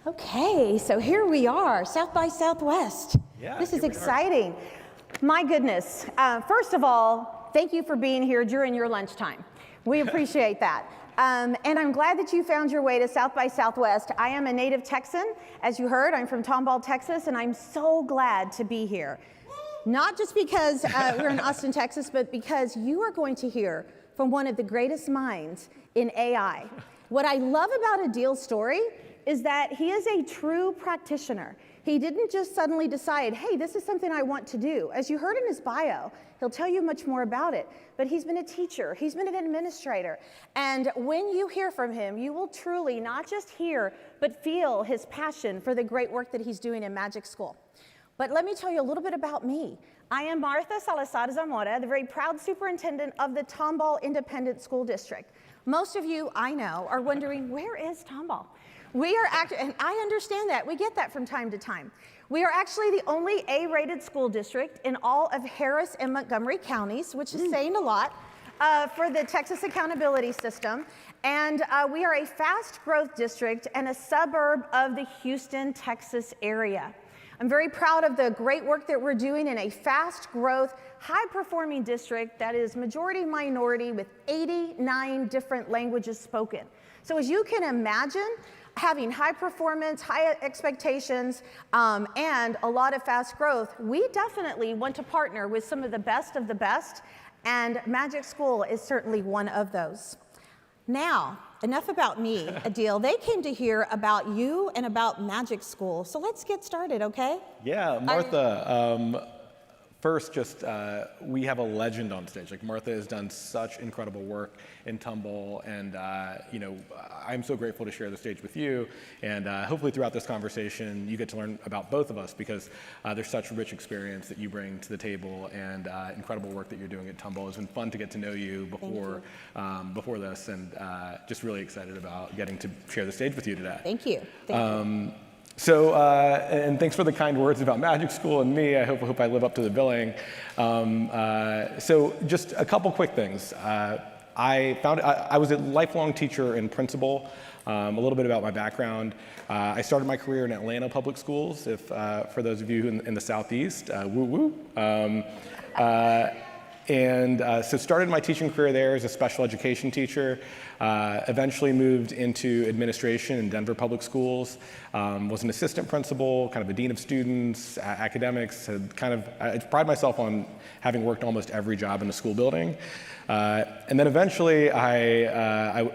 Okay, so here we are, South by Southwest. Yeah, this is here we are. exciting. My goodness. First of all, thank you for being here during your lunchtime. We appreciate that. And I'm glad that you found your way to South by Southwest. I am a native Texan. As you heard, I'm from Tomball, Texas, and I'm so glad to be here. Not just because we're in Austin, Texas, but because you are going to hear from one of the greatest minds in AI. What I love about Adeel's story is that he is a true practitioner. He didn't just suddenly decide, hey, this is something I want to do. As you heard in his bio, he'll tell you much more about it, but he's been a teacher, he's been an administrator, and when you hear from him, you will truly not just hear, but feel his passion for the great work that he's doing in MagicSchool. But let me tell you a little bit about me. I am Martha Salazar Zamora, the very proud superintendent of the Tomball Independent School District. Most of you, I know, are wondering, where is Tomball? We are and I understand that. We get that from time to time. We are actually the only A-rated school district in all of Harris and Montgomery counties, which is saying a lot for the Texas accountability system. And we are a fast growth district and a suburb of the Houston, Texas area. I'm very proud of the great work that we're doing in a fast growth, high performing district that is majority minority with 89 different languages spoken. So as you can imagine, having high performance, high expectations, and a lot of fast growth, we definitely want to partner with some of the best, and MagicSchool is certainly one of those. Now, enough about me, Adeel. They came to hear about you and about MagicSchool, so let's get started, okay? Yeah, Martha, first, just we have a legend on stage. Like, Martha has done such incredible work in Tomball, and you know, I'm so grateful to share the stage with you. And hopefully, throughout this conversation, you get to learn about both of us, because there's such rich experience that you bring to the table, and incredible work that you're doing at Tomball. It's been fun to get to know you before this, and just really excited about getting to share the stage with you today. Thank you. Thank you. So, and thanks for the kind words about MagicSchool and me. I hope I live up to the billing. So just a couple quick things. I was a lifelong teacher and principal. A little bit about my background. I started my career in Atlanta public schools, for those of you in the Southeast, woo woo. So started my teaching career there as a special education teacher, eventually moved into administration in Denver Public Schools, was an assistant principal, kind of a dean of students, academics, I pride myself on having worked almost every job in a school building. And then eventually I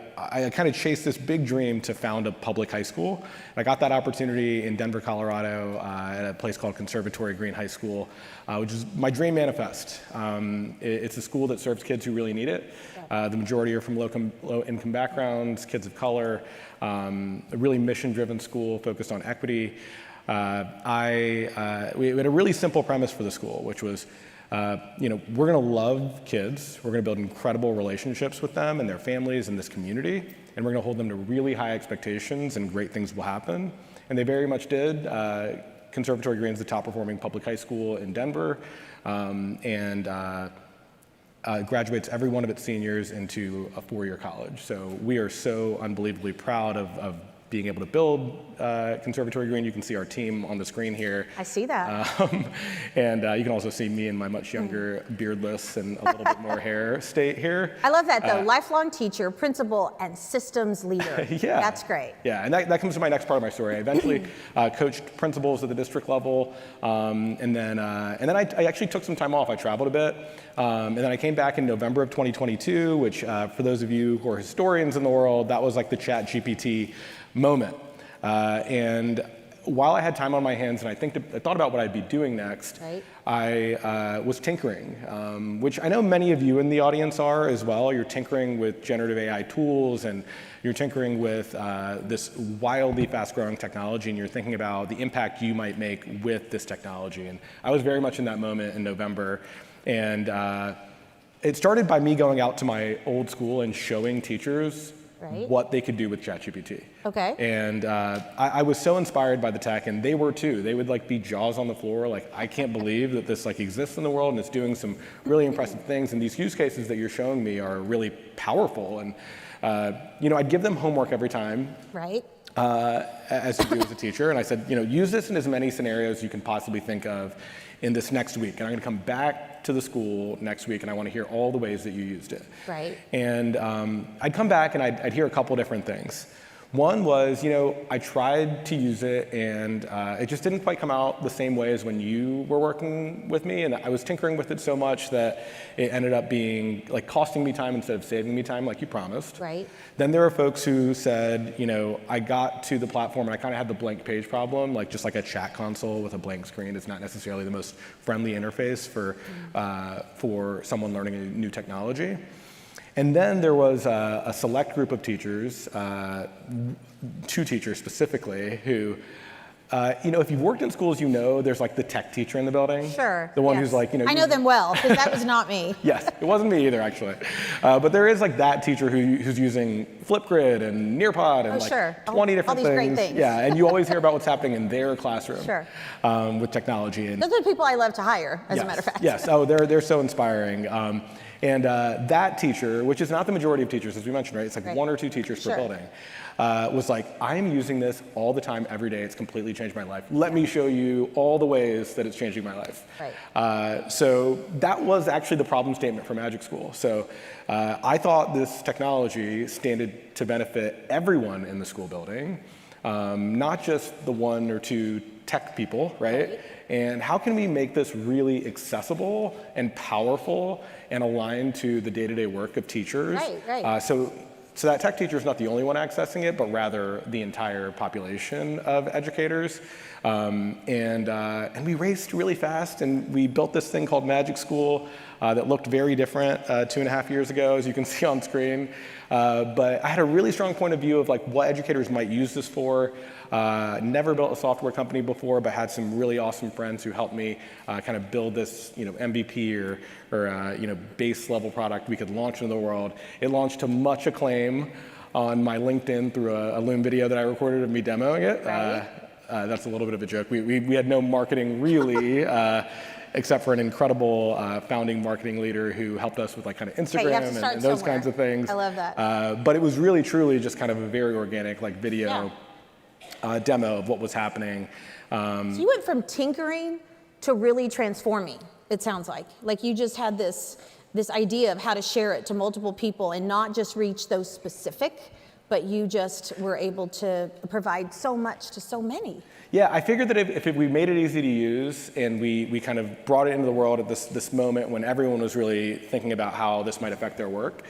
kind of chased this big dream to found a public high school. I got that opportunity in Denver, Colorado, at a place called Conservatory Green High School, which is my dream manifest. It's a school that serves kids who really need it. The majority are from low income backgrounds, kids of color, a really mission-driven school focused on equity. We had a really simple premise for the school, which was, you know, we're going to love kids. We're going to build incredible relationships with them and their families and this community, and we're going to hold them to really high expectations, and great things will happen. And they very much did. Conservatory Green is the top performing public high school in Denver, and graduates every one of its seniors into a four-year college. So we are so unbelievably proud of being able to build Conservatory Green. You can see our team on the screen here. I see that. And you can also see me in my much younger, beardless, and a little bit more hair state here. I love that, though. Lifelong teacher, principal, and systeps leader. Yeah. That's great. Yeah, and that comes to my next part of my story. I eventually coached principals at the district level, and then I actually took some time off. I traveled a bit, and then I came back in November of 2022, which for those of you who are historians in the world, that was like the ChatGPT moment. And while I had time on my hands and I thought about what I'd be doing next, right. I was tinkering, which I know many of you in the audience are as well. You're tinkering with generative AI tools, and you're tinkering with this wildly fast-growing technology, and you're thinking about the impact you might make with this technology. And I was very much in that moment in November. And it started by me going out to my old school and showing teachers what they could do with ChatGPT. Okay. And I was so inspired by the tech, and they were too. They would like be jaws on the floor, like, I can't believe that this like exists in the world and it's doing some really impressive things. And these use cases that you're showing me are really powerful. And you know, I'd give them homework every time. Right. as you do as a teacher. And I said, use this in as many scenarios you can possibly think of in this next week. And I'm going to come back to the school next week, and I want to hear all the ways that you used it. Right. And I'd come back, and I'd hear a couple different things. One was, I tried to use it, and it just didn't quite come out the same way as when you were working with me, and I was tinkering with it so much that it ended up being like costing me time instead of saving me time, like you promised. Right. Then there were folks who said, I got to the platform and I kind of had the blank page problem, like just like a chat console with a blank screen is not necessarily the most friendly interface for someone learning a new technology. And then there was a select group of teachers, 2 teachers specifically, who, if you've worked in schools, there's like the tech teacher in the building. Sure. The one yes. who's like, I know them well, because that was not me. Yes, it wasn't me either, actually. But there is like that teacher who's using Flipgrid and Nearpod and sure. 20 different all these great things. Yeah, and you always hear about what's happening in their classroom Sure. With technology. And those are the people I love to hire, as a matter of fact. Yes, oh, they're so inspiring. And that teacher, which is not the majority of teachers, as we mentioned, right? It's like 1 or 2 teachers per building, was like, I'm using this all the time, every day. It's completely changed my life. Let me show you all the ways that it's changing my life. Right. So that was actually the problem statement for MagicSchool. So I thought this technology standed to benefit everyone in the school building, not just the 1 or 2 tech people, right? And how can we make this really accessible and powerful and aligned to the day-to-day work of teachers? Right. So that tech teacher is not the only one accessing it, but rather the entire population of educators. And we raced really fast, and we built this thing called MagicSchool that looked very different 2.5 years ago, as you can see on screen. But I had a really strong point of view of like what educators might use this for. Never built a software company before, but had some really awesome friends who helped me kind of build this, MVP or base level product we could launch into the world. It launched to much acclaim on my LinkedIn through a Loom video that I recorded of me demoing it. Right. That's a little bit of a joke. We had no marketing really. Except for an incredible founding marketing leader who helped us with like kind of Instagram and those kinds of things. I love that. But it was really, truly just kind of a very organic like video demo of what was happening. So you went from tinkering to really transforming, it sounds like. Like you just had this idea of how to share it to multiple people and not just reach those specific, but you just were able to provide so much to so many. Yeah, I figured that if we made it easy to use and we kind of brought it into the world at this moment when everyone was really thinking about how this might affect their work,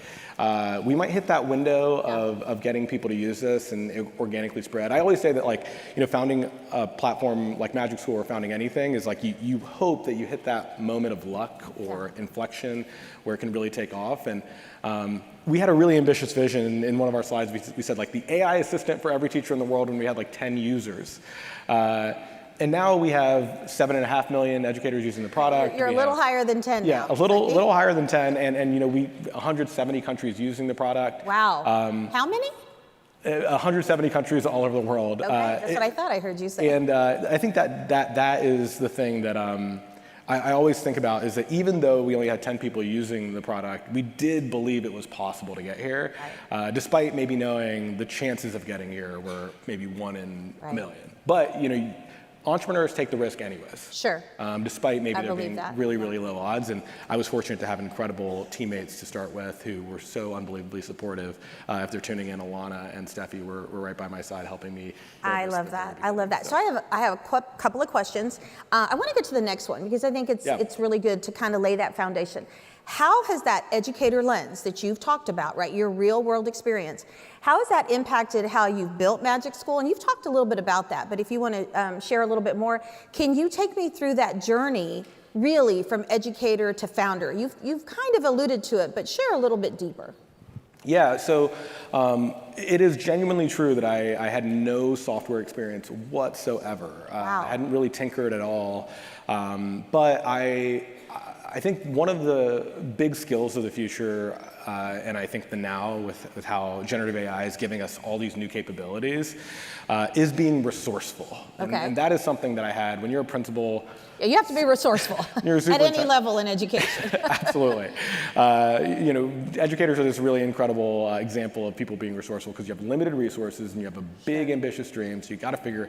we might hit that window of getting people to use this and it organically spread. I always say that like, founding a platform like MagicSchool or founding anything is like you hope that you hit that moment of luck or inflection where it can really take off. And we had a really ambitious vision. In one of our slides, we said like the AI assistant for every teacher in the world when we had like 10 users. And now we have 7.5 million educators using the product. You're a little higher than 10 now. Yeah, a little higher than 10, and we 170 countries using the product. Wow. How many? 170 countries all over the world. Okay, that's what I thought I heard you say. And I think that is the thing that I always think about is that even though we only had 10 people using the product, we did believe it was possible to get here, despite maybe knowing the chances of getting here were maybe 1 in a million. But entrepreneurs take the risk anyways. Sure. Despite maybe there being that. really, really low odds. And I was fortunate to have incredible teammates to start with who were so unbelievably supportive. If they're tuning in, Alana and Steffi were right by my side helping me. I love that. I love that. So I have a couple of questions. I want to get to the next one because I think it's really good to kind of lay that foundation. How has that educator lens that you've talked about, right, your real world experience, how has that impacted how you've built MagicSchool? And you've talked a little bit about that, but if you want to share a little bit more, can you take me through that journey really from educator to founder? You've kind of alluded to it, but share a little bit deeper. Yeah, so it is genuinely true that I had no software experience whatsoever. Wow. I hadn't really tinkered at all, but I think one of the big skills of the future, and I think the now with how generative AI is giving us all these new capabilities, is being resourceful. Okay. And that is something that I had when you're a principal. Yeah, you have to be resourceful You're at any level in education. Absolutely. Educators are this really incredible example of people being resourceful because you have limited resources and you have a big ambitious dream, so you got to figure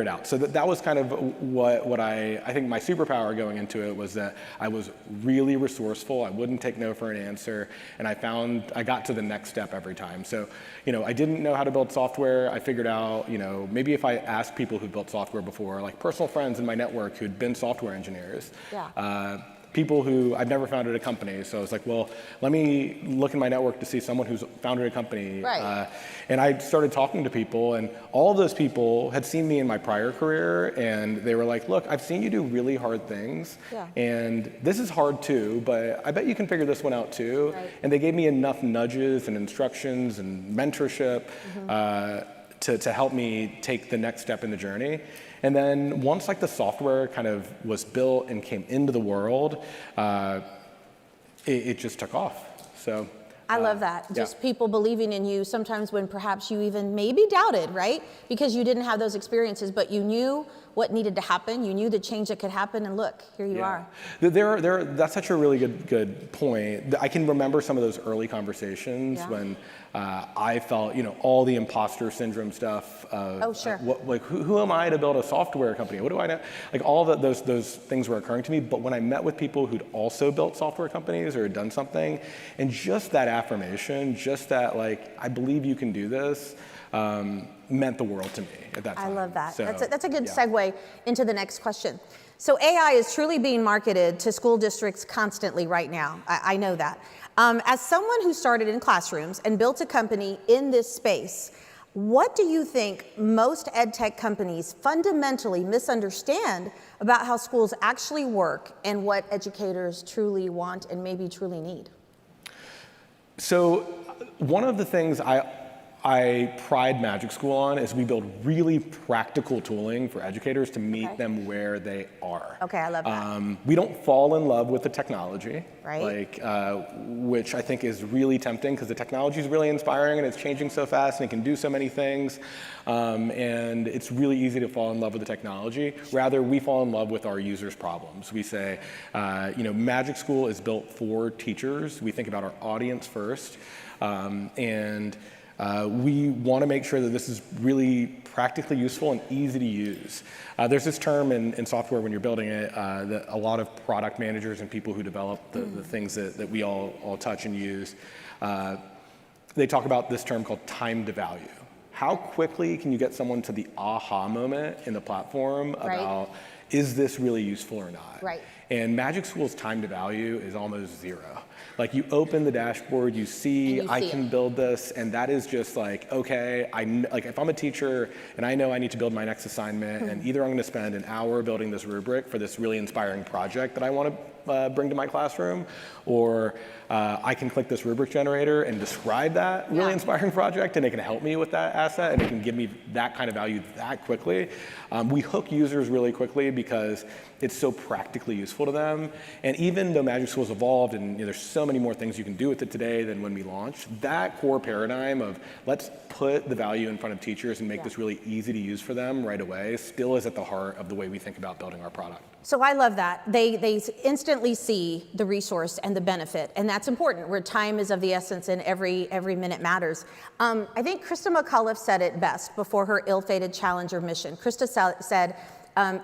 it out. So that was kind of what I think my superpower going into it was that I was really resourceful. I wouldn't take no for an answer, and I got to the next step every time. So, I didn't know how to build software. I figured out, maybe if I asked people who built software before, like personal friends in my network who'd been software engineers, people who I've never founded a company. So I was like, well, let me look in my network to see someone who's founded a company. Right. And I started talking to people, and all of those people had seen me in my prior career, and they were like, look, I've seen you do really hard things, and this is hard too, but I bet you can figure this one out too. Right. And they gave me enough nudges and instructions and mentorship to help me take the next step in the journey. And then once like the software kind of was built and came into the world, it just took off. So I love that. Just people believing in you sometimes when perhaps you even maybe doubted, right? Because you didn't have those experiences, but you knew what needed to happen. You knew the change that could happen, and look, here you are. That's such a really good point. I can remember some of those early conversations when I felt, all the imposter syndrome stuff. Who am I to build a software company? What do I know? Like all those things were occurring to me. But when I met with people who'd also built software companies or had done something, and just that affirmation, just that I believe you can do this, meant the world to me at that time. I love that. So, that's a good segue into the next question. So AI is truly being marketed to school districts constantly right now. I know that. As someone who started in classrooms and built a company in this space, what do you think most ed tech companies fundamentally misunderstand about how schools actually work and what educators truly want and maybe truly need? So one of the things I pride MagicSchool on is we build really practical tooling for educators to meet them where they are. Okay, I love that. We don't fall in love with the technology, right? Which I think is really tempting because the technology is really inspiring and it's changing so fast and it can do so many things. And it's really easy to fall in love with the technology. Rather, we fall in love with our users' problems. We say, MagicSchool is built for teachers. We think about our audience first. We want to make sure that this is really practically useful and easy to use. There's this term in software when you're building it that a lot of product managers and people who develop the things that we all touch and use, they talk about this term called time to value. How quickly can you get someone to the aha moment in the platform about, is this really useful or not? Right. And MagicSchool's time to value is almost zero. Like you open the dashboard, you see I can build this, and that is just okay, if I'm a teacher and I know I need to build my next assignment, and either I'm going to spend an hour building this rubric for this really inspiring project that I want to bring to my classroom, or I can click this rubric generator and describe that really inspiring project, and it can help me with that asset, and it can give me that kind of value that quickly. We hook users really quickly because it's so practically useful to them. And even though MagicSchool's evolved and there's so many more things you can do with it today than when we launched, that core paradigm of let's put the value in front of teachers and make this really easy to use for them right away still is at the heart of the way we think about building our product. So I love that. They instantly see the resource and the benefit, and that's important, where time is of the essence and every minute matters. I think Krista McAuliffe said it best before her ill-fated Challenger mission. Krista said,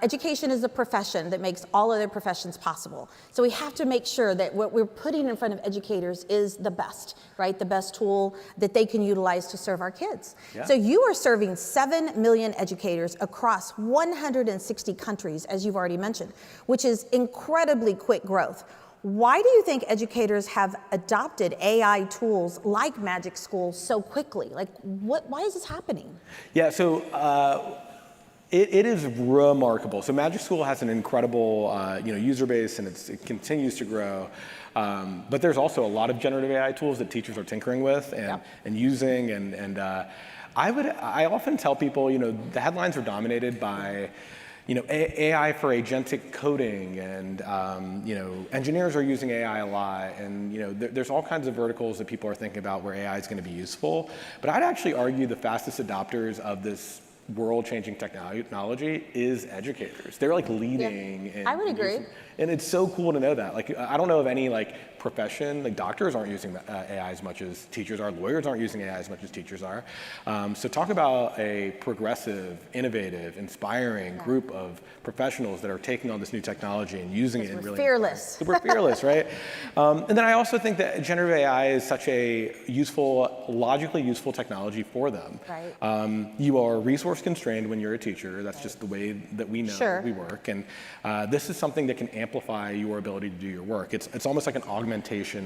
education is a profession that makes all other professions possible. So we have to make sure that what we're putting in front of educators is the best, right? The best tool that they can utilize to serve our kids. Yeah. So you are serving 7 million educators across 160 countries, as you've already mentioned, which is incredibly quick growth. Why do you think educators have adopted AI tools like MagicSchool so quickly? Why is this happening? Yeah, so it is remarkable. So MagicSchool has an incredible user base, and it continues to grow. But there's also a lot of generative AI tools that teachers are tinkering with and using. And I often tell people, the headlines are dominated by AI for agentic coding, and engineers are using AI a lot, and there's all kinds of verticals that people are thinking about where AI is going to be useful. But I'd actually argue the fastest adopters of this world-changing technology is educators. They're like leading. Yeah, I would agree. And it's so cool to know that. Like, I don't know of any like profession, like doctors aren't using AI as much as teachers are, lawyers aren't using AI as much as teachers are. So talk about a progressive, innovative, inspiring group of professionals that are taking on this new technology and using it in really fearless. Super fearless, right? And then I also think that generative AI is such a useful, logically useful technology for them. Right. You are resource constrained when you're a teacher. That's just the way that we know we work. And this is something that can amplify your ability to do your work. It's almost like an augmentation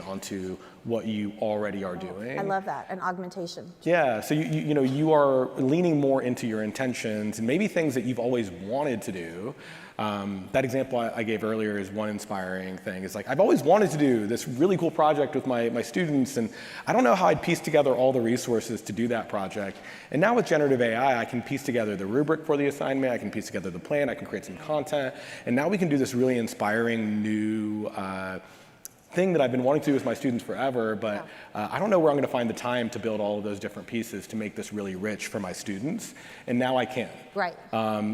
onto what you already are doing. I love that, an augmentation. Yeah, so you are leaning more into your intentions and maybe things that you've always wanted to do. That example I gave earlier is one inspiring thing. It's like, I've always wanted to do this really cool project with my students, and I don't know how I'd piece together all the resources to do that project. And now with generative AI, I can piece together the rubric for the assignment, I can piece together the plan, I can create some content, and now we can do this really inspiring new thing that I've been wanting to do with my students forever, but I don't know where I'm going to find the time to build all of those different pieces to make this really rich for my students, and now I can. Right.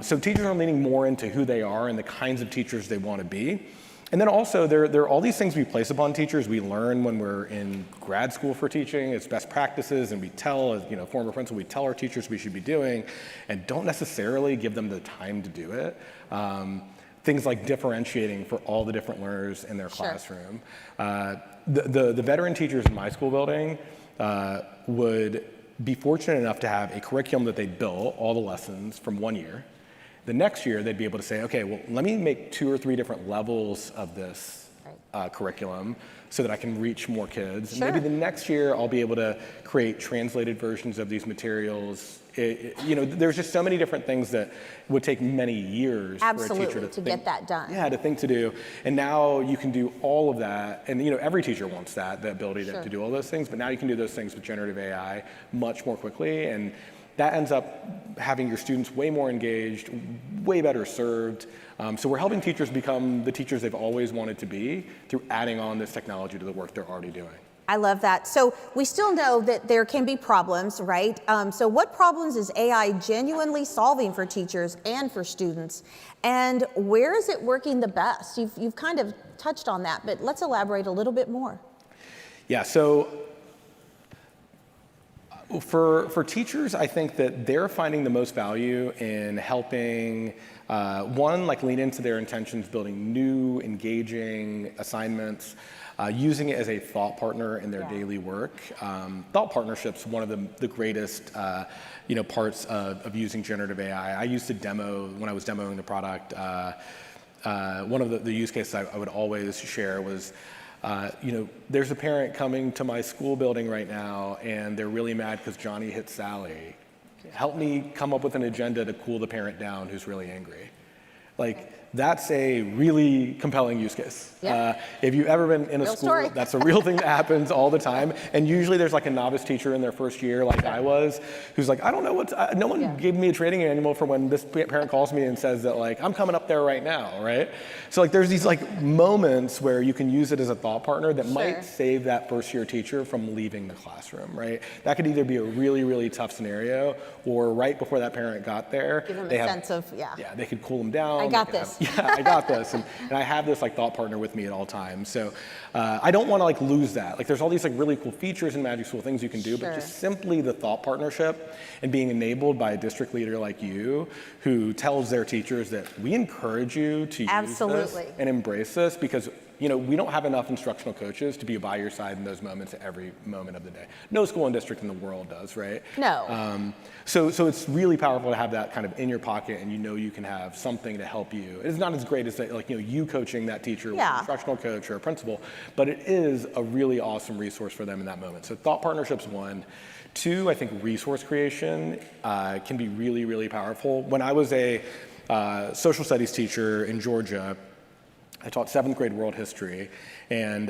So teachers are leaning more into who they are and the kinds of teachers they want to be. And then also, there are all these things we place upon teachers. We learn when we're in grad school for teaching. It's best practices, and we tell, as former principal, we tell our teachers we should be doing, and don't necessarily give them the time to do it. Things like differentiating for all the different learners in their classroom. The veteran teachers in my school building would be fortunate enough to have a curriculum that they built, all the lessons from one year. The next year, they'd be able to say, okay, well, let me make 2 or 3 different levels of this curriculum so that I can reach more kids. Sure. And maybe the next year, I'll be able to create translated versions of these materials. There's just so many different things that would take many years for a teacher to get that done. Yeah, to think to do. And now you can do all of that. And every teacher wants that, the ability to do all those things. But now you can do those things with generative AI much more quickly. And that ends up having your students way more engaged, way better served. So we're helping teachers become the teachers they've always wanted to be through adding on this technology to the work they're already doing. I love that. So we still know that there can be problems, right? So what problems is AI genuinely solving for teachers and for students? And where is it working the best? You've kind of touched on that, but let's elaborate a little bit more. Yeah, so for teachers, I think that they're finding the most value in helping, one, like lean into their intentions, building new, engaging assignments, using it as a thought partner in their daily work. Thought partnership's one of the greatest parts of using generative AI. I used to demo, when I was demoing the product, one of the use cases I would always share was, there's a parent coming to my school building right now, and they're really mad because Johnny hit Sally. Help me come up with an agenda to cool the parent down who's really angry. Like, that's a really compelling use case. Yeah. If you've ever been in a Real school, story. that's a real thing that happens all the time. And usually there's like a novice teacher in their first year, like I was, who's like, I don't know no one gave me a training manual for when this parent calls me and says that, like, I'm coming up there right now, right? So like there's these like moments where you can use it as a thought partner that might save that first year teacher from leaving the classroom, right? That could either be a really, really tough scenario, or right before that parent got there, give them a sense of, yeah, they could cool them down. I got this. I got this. And I have this like thought partner with me at all times. So I don't want to like lose that. Like there's all these like really cool features in MagicSchool, things you can do, but just simply the thought partnership and being enabled by a district leader like you who tells their teachers that we encourage you to use this and embrace this, because we don't have enough instructional coaches to be by your side in those moments at every moment of the day. No school and district in the world does, right? No. So it's really powerful to have that kind of in your pocket, and you can have something to help you. It's not as great as like you coaching that teacher with an instructional coach or a principal, but it is a really awesome resource for them in that moment. So thought partnership's one. Two, I think resource creation can be really, really powerful. When I was a social studies teacher in Georgia, I taught 7th grade world history, and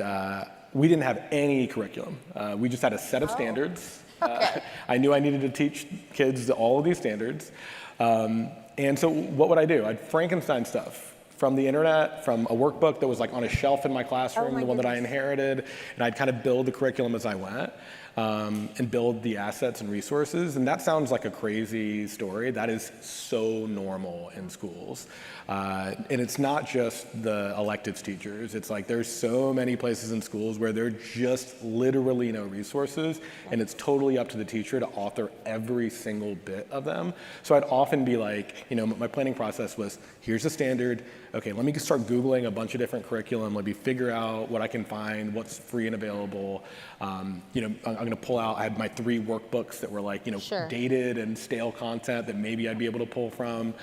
we didn't have any curriculum. We just had a set of standards. I knew I needed to teach kids all of these standards. And so what would I do? I'd Frankenstein stuff. from the internet, from a workbook that was like on a shelf in my classroom, the one that I inherited, and I'd kind of build the curriculum as I went. And build the assets and resources. And that sounds like a crazy story. That is so normal in schools. And it's not just the electives teachers. It's like there's so many places in schools where there are just literally no resources, and it's totally up to the teacher to author every single bit of them. So I'd often be like, my planning process was, here's the standard. Okay, let me start Googling a bunch of different curriculum. Let me figure out what I can find, what's free and available. I'm going to pull out, I had my 3 workbooks that were like, dated and stale content that maybe I'd be able to pull from.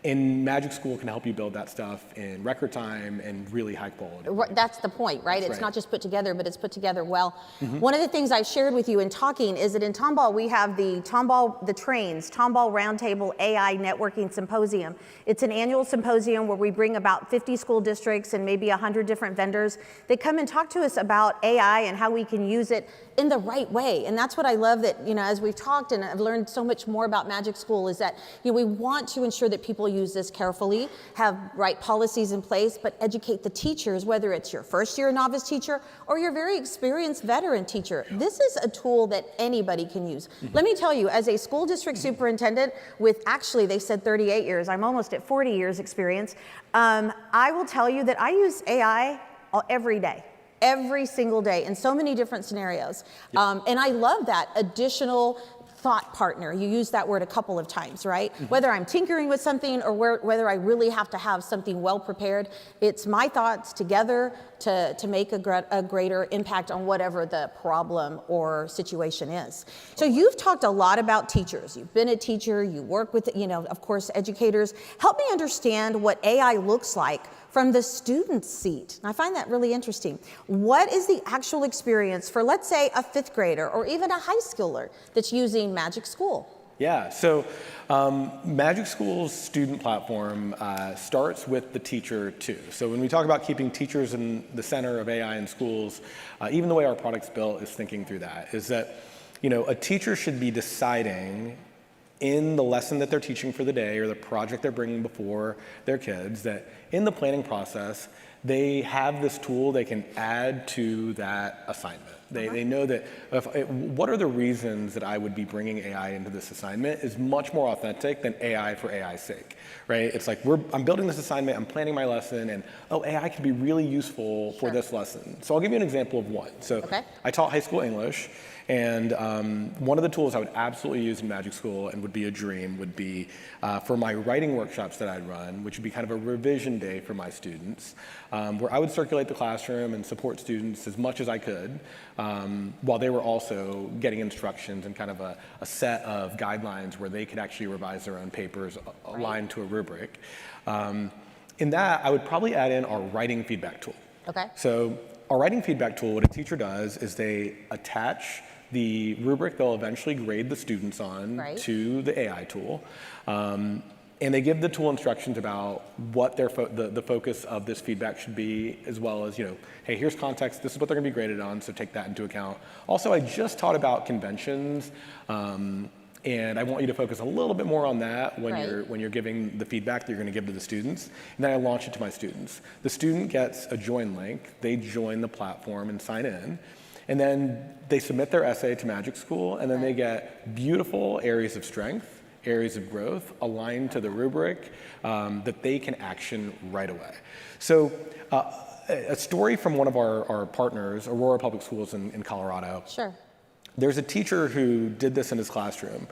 And MagicSchool can help you build that stuff in record time and really high quality. That's the point, right? It's not just put together, but it's put together well. One of the things I've shared with you in talking is that in Tomball, we have the Tomball Roundtable AI Networking Symposium. It's an annual symposium where we bring about 50 school districts and maybe 100 different vendors. They come and talk to us about AI and how we can use it in the right way. And that's what I love that, as we've talked and I've learned so much more about MagicSchool is that, we want to ensure that people use this carefully, have right policies in place, but educate the teachers, whether it's your first year novice teacher or your very experienced veteran teacher. This is a tool that anybody can use. Let me tell you, as a school district superintendent with actually, they said 38 years, I'm almost at 40 years experience, I will tell you that I use AI every day. Every single day in so many different scenarios. And I love that additional thought partner. You use that word a couple of times, right? Whether I'm tinkering with something or whether I really have to have something well prepared, it's my thoughts together to make a greater impact on whatever the problem or situation is. So you've talked a lot about teachers. You've been a teacher, you work with, of course, educators. Help me understand what AI looks like from the student's seat. And I find that really interesting. What is the actual experience for, let's say, a 5th grader or even a high schooler that's using MagicSchool? Yeah, so MagicSchool's student platform starts with the teacher too. So when we talk about keeping teachers in the center of AI in schools, even the way our product's built is thinking through that, is that a teacher should be deciding in the lesson that they're teaching for the day or the project they're bringing before their kids, that in the planning process, they have this tool they can add to that assignment. They know that what are the reasons that I would be bringing AI into this assignment is much more authentic than AI for AI's sake, right? It's like I'm building this assignment, I'm planning my lesson, and AI can be really useful for this lesson. So I'll give you an example of one. So I taught high school English, and one of the tools I would absolutely use in MagicSchool and would be a dream would be for my writing workshops that I'd run, which would be kind of a revision day for my students, where I would circulate the classroom and support students as much as I could, while they were also getting instructions and kind of a set of guidelines where they could actually revise their own papers aligned to a rubric. In that, I would probably add in our writing feedback tool. So our writing feedback tool, what a teacher does is they attach the rubric they'll eventually grade the students on to the AI tool. And they give the tool instructions about what the focus of this feedback should be, as well as, hey, here's context, this is what they're gonna be graded on, so take that into account. Also, I just taught about conventions, and I want you to focus a little bit more on that when you're giving the feedback that you're gonna give to the students. And then I launch it to my students. The student gets a join link, they join the platform and sign in. And then they submit their essay to MagicSchool, and then they get beautiful areas of strength, areas of growth aligned to the rubric that they can action right away. So a story from one of our partners, Aurora Public Schools in Colorado. There's a teacher who did this in his classroom.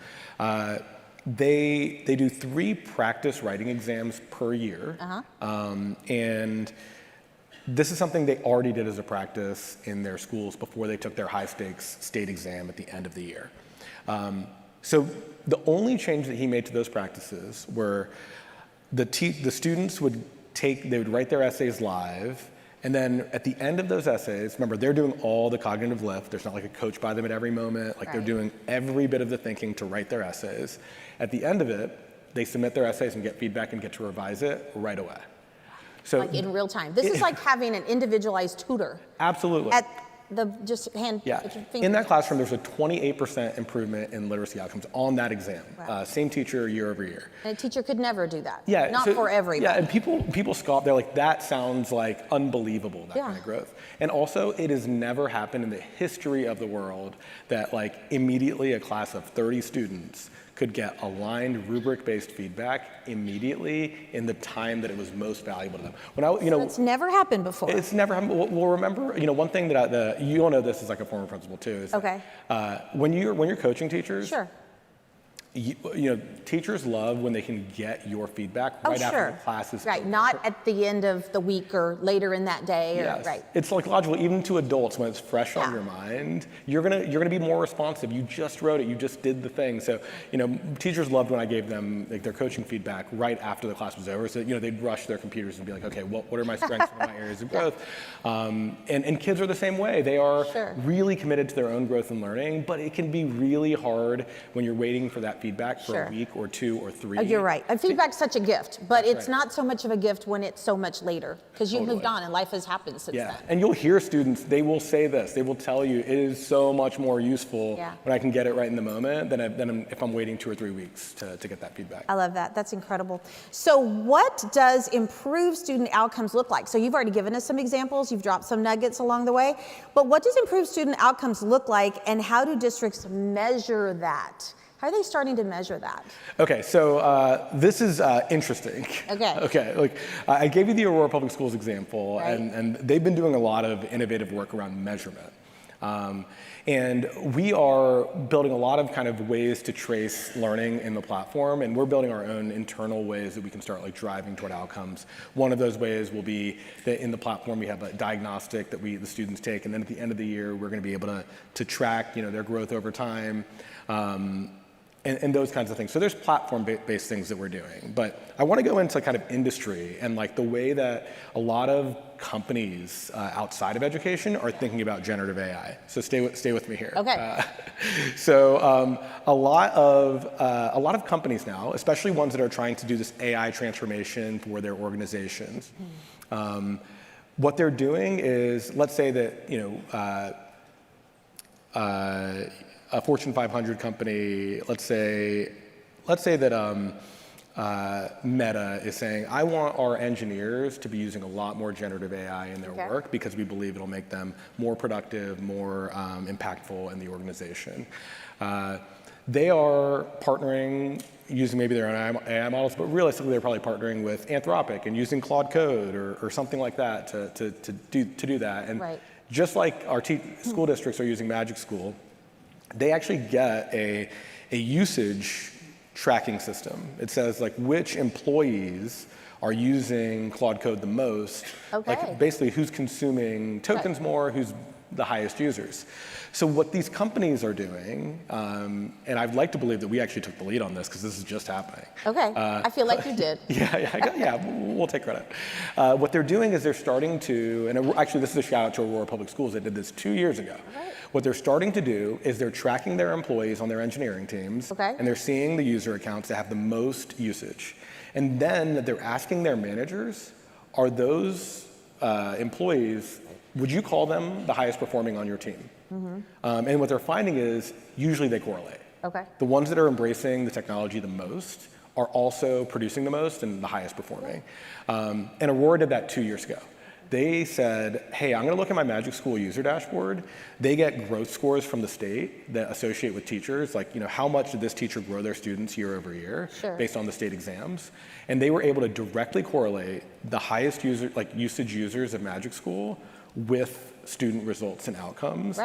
They do 3 practice writing exams per year. And this is something they already did as a practice in their schools before they took their high-stakes state exam at the end of the year. So the only change that he made to those practices were the students would write their essays live, and then at the end of those essays, remember, they're doing all the cognitive lift. There's not like a coach by them at every moment. They're doing every bit of the thinking to write their essays. At the end of it, they submit their essays and get feedback and get to revise it right away. So, like in real time. This is like having an individualized tutor. Absolutely. just hand. Yeah, put your finger. in that classroom, there's a 28% improvement in literacy outcomes on that exam. Wow. Same teacher year over year. And a teacher could never do that. Yeah, Not so- for everybody. Yeah, and people scoff. They're like, that sounds like unbelievable, that kind of growth. And also, it has never happened in the history of the world that like immediately a class of 30 students could get aligned rubric-based feedback immediately in the time that it was most valuable to them. When I, It's never happened before. it's never happened. Well, remember, one thing that you all know this is like a former principal too. Is Okay. when you're coaching teachers, Sure. Teachers love when they can get your feedback right after the class is Right, over. not at the end of the week or later in that day. Or, Yes. Right. It's like logical, even to adults, when it's fresh on Yeah. your mind, you're gonna be more responsive. You just wrote it, you just did the thing. So, teachers loved when I gave them like their coaching feedback right after the class was over. So, they'd rush their computers and be like, okay, what are my strengths, what are my areas of growth? And kids are the same way. They are really committed to their own growth and learning, but it can be really hard when you're waiting for that feedback for a week or 2 or 3. You're right. And feedback's such a gift, but That's it's right. not so much of a gift when it's so much later because you've moved on and life has happened since Yeah, then. and you'll hear students, they will say this, they will tell you it is so much more useful when I can get it right in the moment than if I'm waiting 2 or 3 weeks to get that feedback. I love that. That's incredible. So what does improved student outcomes look like? So you've already given us some examples, you've dropped some nuggets along the way, but what does improved student outcomes look like and how do districts measure that? How are they starting to measure that? Okay, so this is interesting. Okay. Okay, like I gave you the Aurora Public Schools example, Right. and they've been doing a lot of innovative work around measurement. And we are building a lot of kind of ways to trace learning in the platform, and we're building our own internal ways that we can start like driving toward outcomes. One of those ways will be that in the platform we have a diagnostic that the students take, and then at the end of the year we're going to be able to track their growth over time. And those kinds of things. So there's platform-based things that we're doing. But I want to go into kind of industry and like the way that a lot of companies outside of education are thinking about generative AI. So stay with me here. Okay. A lot of companies now, especially ones that are trying to do this AI transformation for their organizations, what they're doing is, let's say that a Fortune 500 company, let's say that Meta is saying, I want our engineers to be using a lot more generative AI in their work because we believe it'll make them more productive, more impactful in the organization. They are partnering using maybe their own AI models, but realistically they're probably partnering with Anthropic and using Claude Code or something like that to do that. And just like our school districts are using MagicSchool, they actually get a usage tracking system. It says like which employees are using Claude Code the most, like basically who's consuming tokens more, who's the highest users. So what these companies are doing, and I'd like to believe that we actually took the lead on this because this is just happening. Okay, I feel like you did. Yeah, we'll take credit. What they're doing is they're starting to, and actually this is a shout out to Aurora Public Schools, they did this 2 years ago. What they're starting to do is they're tracking their employees on their engineering teams, and they're seeing the user accounts that have the most usage. And then they're asking their managers, are those employees, would you call them the highest performing on your team? And what they're finding is usually they correlate. The ones that are embracing the technology the most are also producing the most and the highest performing. And Aurora did that 2 years ago. They said, hey, I'm going to look at my MagicSchool user dashboard. They get growth scores from the state that associate with teachers, like how much did this teacher grow their students year over year based on the state exams. And they were able to directly correlate the highest usage users of MagicSchool with student results and outcomes.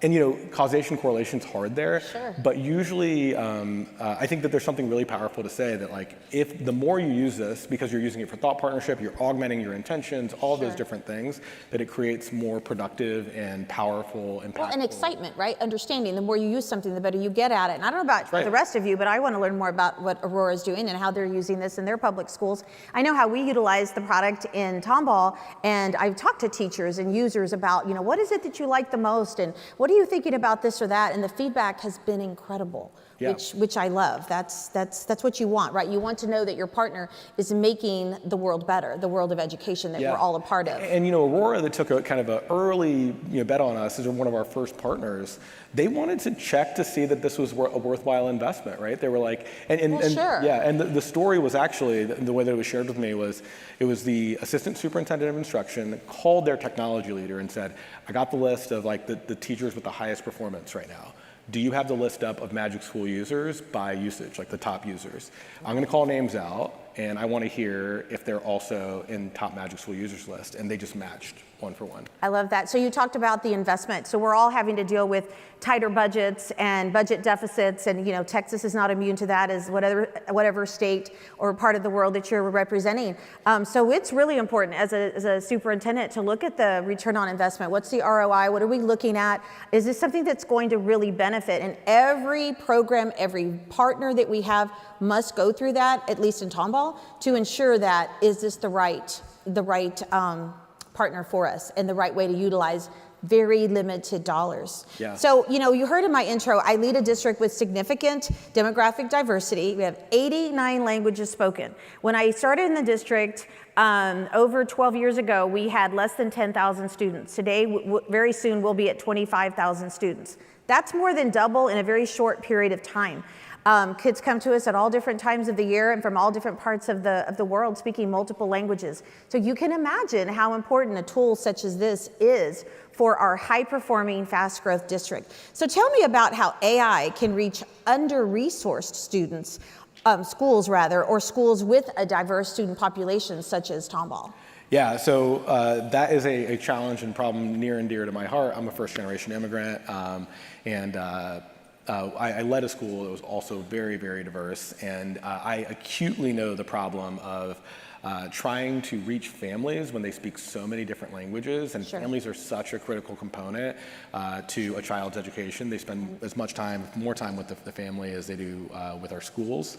And causation correlation's hard there, but usually I think that there's something really powerful to say that like if the more you use this, because you're using it for thought partnership, you're augmenting your intentions, all those different things, that it creates more productive and powerful, impactful. Well, and excitement, right? Understanding, the more you use something, the better you get at it. And I don't know about the rest of you, but I want to learn more about what Aurora is doing and how they're using this in their public schools. I know how we utilize the product in Tomball, and I've talked to teachers and users about, what is it that you like the most, and what are you thinking about this or that? And the feedback has been incredible. Yeah. which I love. That's what you want, right? You want to know that your partner is making the world better, the world of education that we're all a part of. And Aurora, that took a kind of an early bet on us as one of our first partners. They wanted to check to see that this was a worthwhile investment, right? They were like, sure. Yeah, and the story was actually, the way that it was shared with me was, it was the assistant superintendent of instruction called their technology leader and said, I got the list of like the teachers with the highest performance right now. Do you have the list up of MagicSchool users by usage, like the top users? I'm gonna call names out, and I wanna hear if they're also in top MagicSchool users list, and they just matched one for one. I love that. So you talked about the investment. So we're all having to deal with tighter budgets and budget deficits, and Texas is not immune to that, as whatever state or part of the world that you're representing. So it's really important as a superintendent to look at the return on investment. What's the ROI? What are we looking at? Is this something that's going to really benefit? And every program, every partner that we have must go through that, at least in Tomball, to ensure that is this the right partner for us and the right way to utilize very limited dollars. Yeah. So, you heard in my intro, I lead a district with significant demographic diversity. We have 89 languages spoken. When I started in the district over 12 years ago, we had less than 10,000 students. Today, very soon, we'll be at 25,000 students. That's more than double in a very short period of time. Kids come to us at all different times of the year and from all different parts of the world speaking multiple languages. So you can imagine how important a tool such as this is for our high-performing, fast-growth district. So tell me about how AI can reach under-resourced students, schools rather, or schools with a diverse student population such as Tomball. Yeah, so that is a challenge and problem near and dear to my heart. I'm a first-generation immigrant, and I led a school that was also very, very diverse, and I acutely know the problem of trying to reach families when they speak so many different languages, and Sure. families are such a critical component to a child's education. They spend as much time, more time with the family as they do with our schools.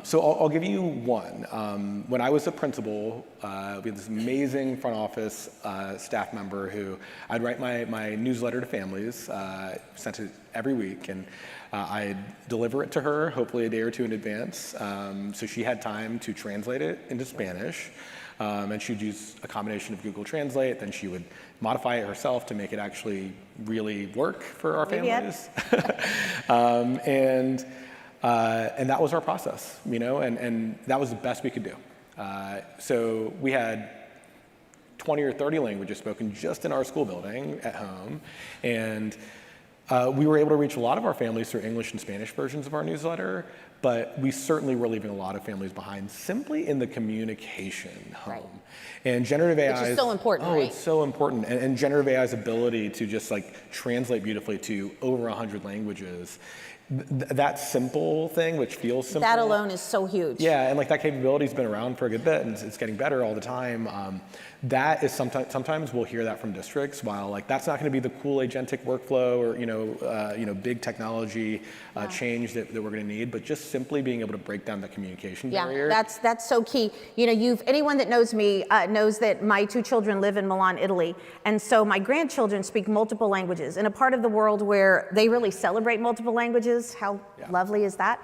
So I'll give you one. When I was a principal, we had this amazing front office staff member who I'd write my newsletter to families, sent it every week, and I'd deliver it to her, hopefully a day or two in advance, so she had time to translate it into Spanish, and she'd use a combination of Google Translate, then she would modify it herself to make it actually really work for our families. And that was our process, and that was the best we could do. So we had 20 or 30 languages spoken just in our school building at home, and we were able to reach a lot of our families through English and Spanish versions of our newsletter, but we certainly were leaving a lot of families behind simply in the communication home. Right. And generative AI Which is so important, right? It's so important. And generative AI's ability to just translate beautifully to over 100 languages, that simple thing, which feels simple. That alone is so huge. Yeah, and that capability's been around for a good bit, and it's getting better all the time. That is sometimes we'll hear that from districts, while that's not going to be the cool agentic workflow or big technology change that we're going to need, but just simply being able to break down the communication barrier. Yeah, that's so key. Anyone that knows me knows that my two children live in Milan, Italy, and so my grandchildren speak multiple languages in a part of the world where they really celebrate multiple languages. How lovely is that?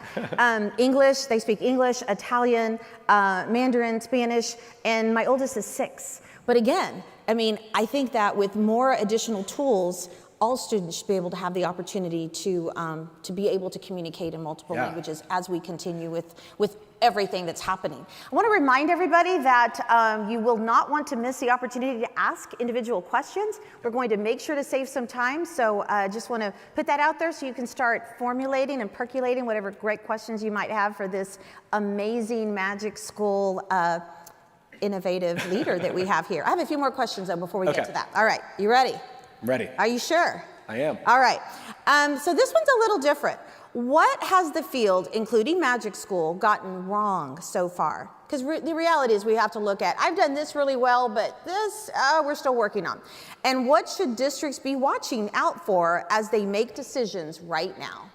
English, they speak English, Italian, Mandarin, Spanish, and my oldest is 6. But again, I think that with more additional tools, all students should be able to have the opportunity to be able to communicate in multiple languages as we continue with everything that's happening. I want to remind everybody that you will not want to miss the opportunity to ask individual questions. We're going to make sure to save some time, so I just want to put that out there so you can start formulating and percolating whatever great questions you might have for this amazing MagicSchool innovative leader that we have here. I have a few more questions though before we get to that. All right, you ready? I'm ready. Are you sure? I am. All right. So this one's a little different. What has the field, including MagicSchool, gotten wrong so far? Because the reality is we have to look at, I've done this really well, but this we're still working on. And what should districts be watching out for as they make decisions right now?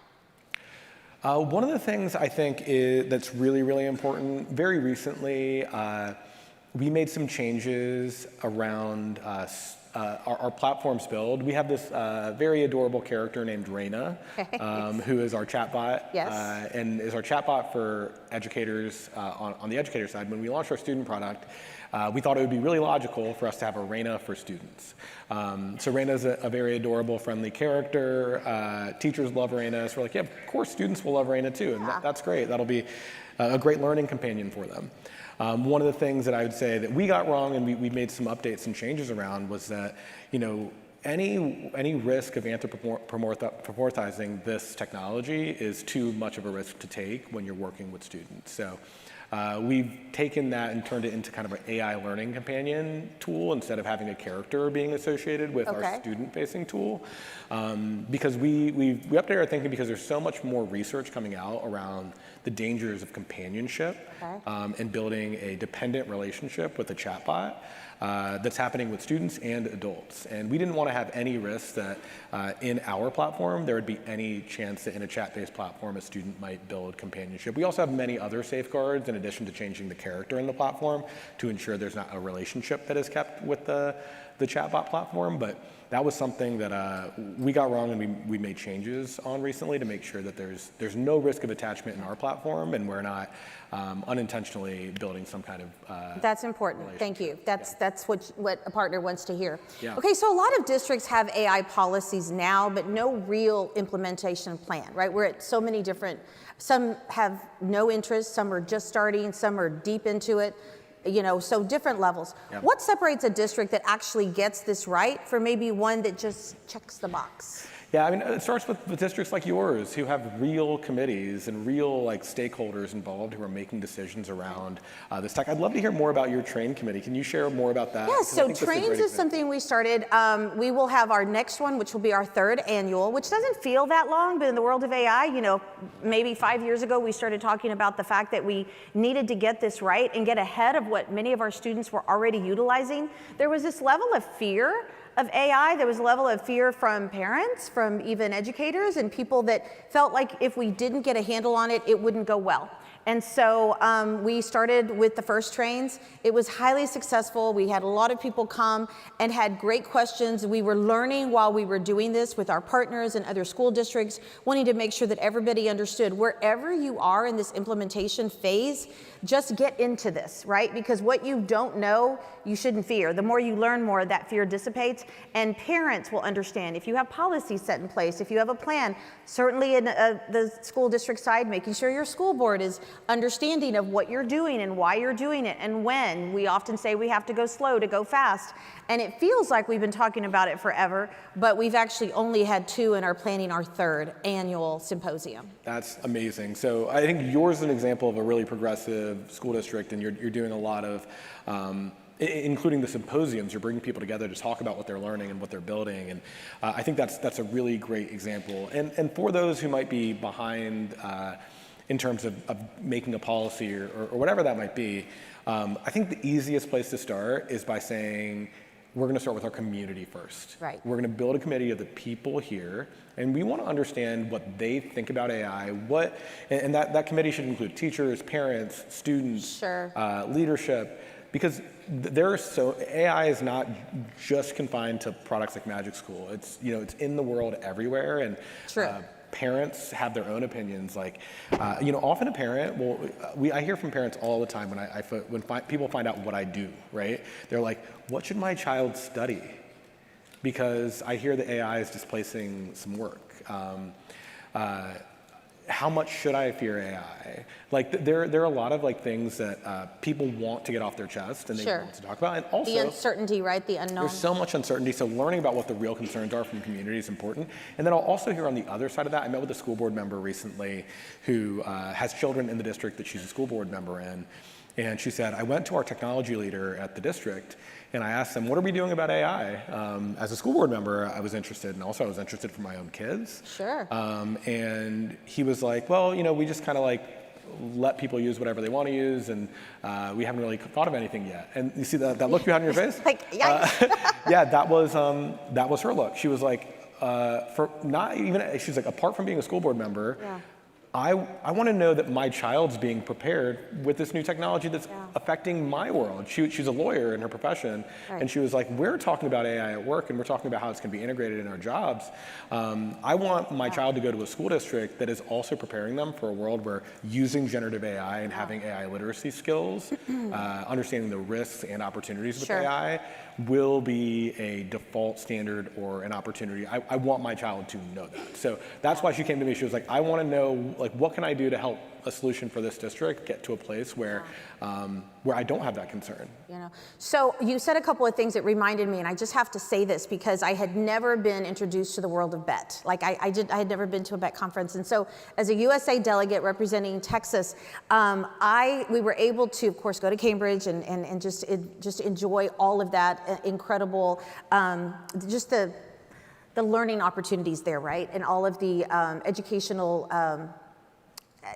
One of the things I think that's really, really important, very recently, we made some changes around our platform's build. We have this very adorable character named Raina, who is our chatbot, and is our chatbot for educators on the educator side. When we launched our student product, we thought it would be really logical for us to have a Raina for students. So Raina is a very adorable, friendly character. Teachers love Raina, so we're like, yeah, of course students will love Raina too, and that's great. That'll be a great learning companion for them. One of the things that I would say that we got wrong and we made some updates and changes around was that, any risk of anthropomorphizing this technology is too much of a risk to take when you're working with students. So we've taken that and turned it into kind of an AI learning companion tool instead of having a character being associated with our student-facing tool. Because we updated our thinking because there's so much more research coming out around the dangers of companionship and building a dependent relationship with a chatbot that's happening with students and adults. And we didn't want to have any risk that in our platform there would be any chance that in a chat-based platform a student might build companionship. We also have many other safeguards in addition to changing the character in the platform to ensure there's not a relationship that is kept with the chatbot platform. But that was something that we got wrong and we made changes on recently to make sure that there's no risk of attachment in our platform and we're not unintentionally building some kind of That's important. Thank you. That's what a partner wants to hear. Yeah. Okay, so a lot of districts have AI policies now, but no real implementation plan, right? We're at so many different, some have no interest, some are just starting, some are deep into it. So different levels. Yeah. What separates a district that actually gets this right from maybe one that just checks the box? Yeah, I mean, it starts with districts like yours who have real committees and real stakeholders involved who are making decisions around this tech. I'd love to hear more about your TRAIN committee. Can you share more about that? Yes, so TRAINS is something we started. We will have our next one, which will be our 3rd annual, which doesn't feel that long, but in the world of AI, maybe 5 years ago, we started talking about the fact that we needed to get this right and get ahead of what many of our students were already utilizing. There was this level of fear of AI. There was a level of fear from parents, from even educators, and people that felt like if we didn't get a handle on it, it wouldn't go well. And so we started with the first trains. It was highly successful. We had a lot of people come and had great questions. We were learning while we were doing this with our partners and other school districts, wanting to make sure that everybody understood wherever you are in this implementation phase, just get into this, right? Because what you don't know, you shouldn't fear. The more you learn more, that fear dissipates, and parents will understand. If you have policies set in place, if you have a plan, certainly in the school district side, making sure your school board is understanding of what you're doing and why you're doing it and when. We often say we have to go slow to go fast, and it feels like we've been talking about it forever, but we've actually only had 2 and are planning our 3rd annual symposium. That's amazing. So I think yours is an example of a really progressive school district, and you're doing a lot of, including the symposiums, you're bringing people together to talk about what they're learning and what they're building, and I think that's a really great example. And for those who might be behind in terms of making a policy or whatever that might be, I think the easiest place to start is by saying, we're going to start with our community first. Right. We're going to build a committee of the people here, and we want to understand what they think about AI, and that committee should include teachers, parents, students, leadership, because AI is not just confined to products like MagicSchool. It's in the world everywhere, and parents have their own opinions. Often a parent I hear from parents all the time when people find out what I do, right? They're like, what should my child study? Because I hear that AI is displacing some work. How much should I fear AI? There are a lot of things that people want to get off their chest and they want to talk about. And also, the uncertainty, right? The unknown. There's so much uncertainty, so learning about what the real concerns are from the community is important. And then I'll also hear on the other side of that, I met with a school board member recently who has children in the district that she's a school board member in. And she said, I went to our technology leader at the district and I asked them, what are we doing about AI? As a school board member, I was interested, and also I was interested for my own kids. Sure. And he was like, well, we just kind of let people use whatever they want to use, and we haven't really thought of anything yet. And you see that look you had on your face? Yeah, that was her look. She was like, she's like, apart from being a school board member, I want to know that my child's being prepared with this new technology that's affecting my world. She's a lawyer in her profession, and she was like, we're talking about AI at work, and we're talking about how it's going to be integrated in our jobs. I want my child to go to a school district that is also preparing them for a world where using generative AI and having AI literacy skills, understanding the risks and opportunities with AI, will be a default standard or an opportunity. I want my child to know that. So that's why she came to me. She was like, I want to know, like, what can I do to help a solution for this district get to a place where I don't have that concern. You know, so you said a couple of things that reminded me, and I just have to say this because I had never been introduced to the world of BET. Like I had never been to a BET conference, and so as a USA delegate representing Texas, we were able to, of course, go to Cambridge and just enjoy all of that incredible, just the learning opportunities there, right, and all of the educational.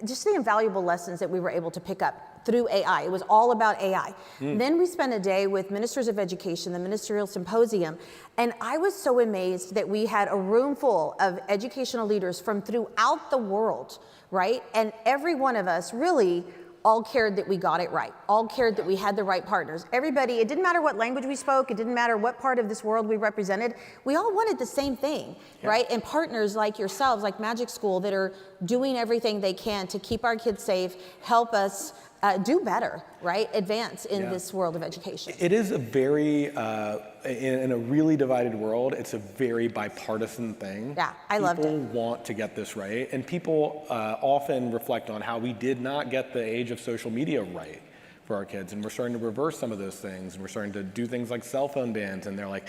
Just the invaluable lessons that we were able to pick up through AI. It was all about AI. Then we spent a day with ministers of education, the ministerial symposium, and I was so amazed that we had a room full of educational leaders from throughout the world, right? And every one of us really all cared that we got it right, all cared that we had the right partners. Everybody, it didn't matter what language we spoke, it didn't matter what part of this world we represented, we all wanted the same thing, right? And partners like yourselves, like MagicSchool, that are doing everything they can to keep our kids safe, help us do better, right? Advance in this world of education. It is a very, in a really divided world, it's a very bipartisan thing. Yeah, I loved it. People want to get this right, and people often reflect on how we did not get the age of social media right for our kids, and we're starting to reverse some of those things, and we're starting to do things like cell phone bans, and they're like,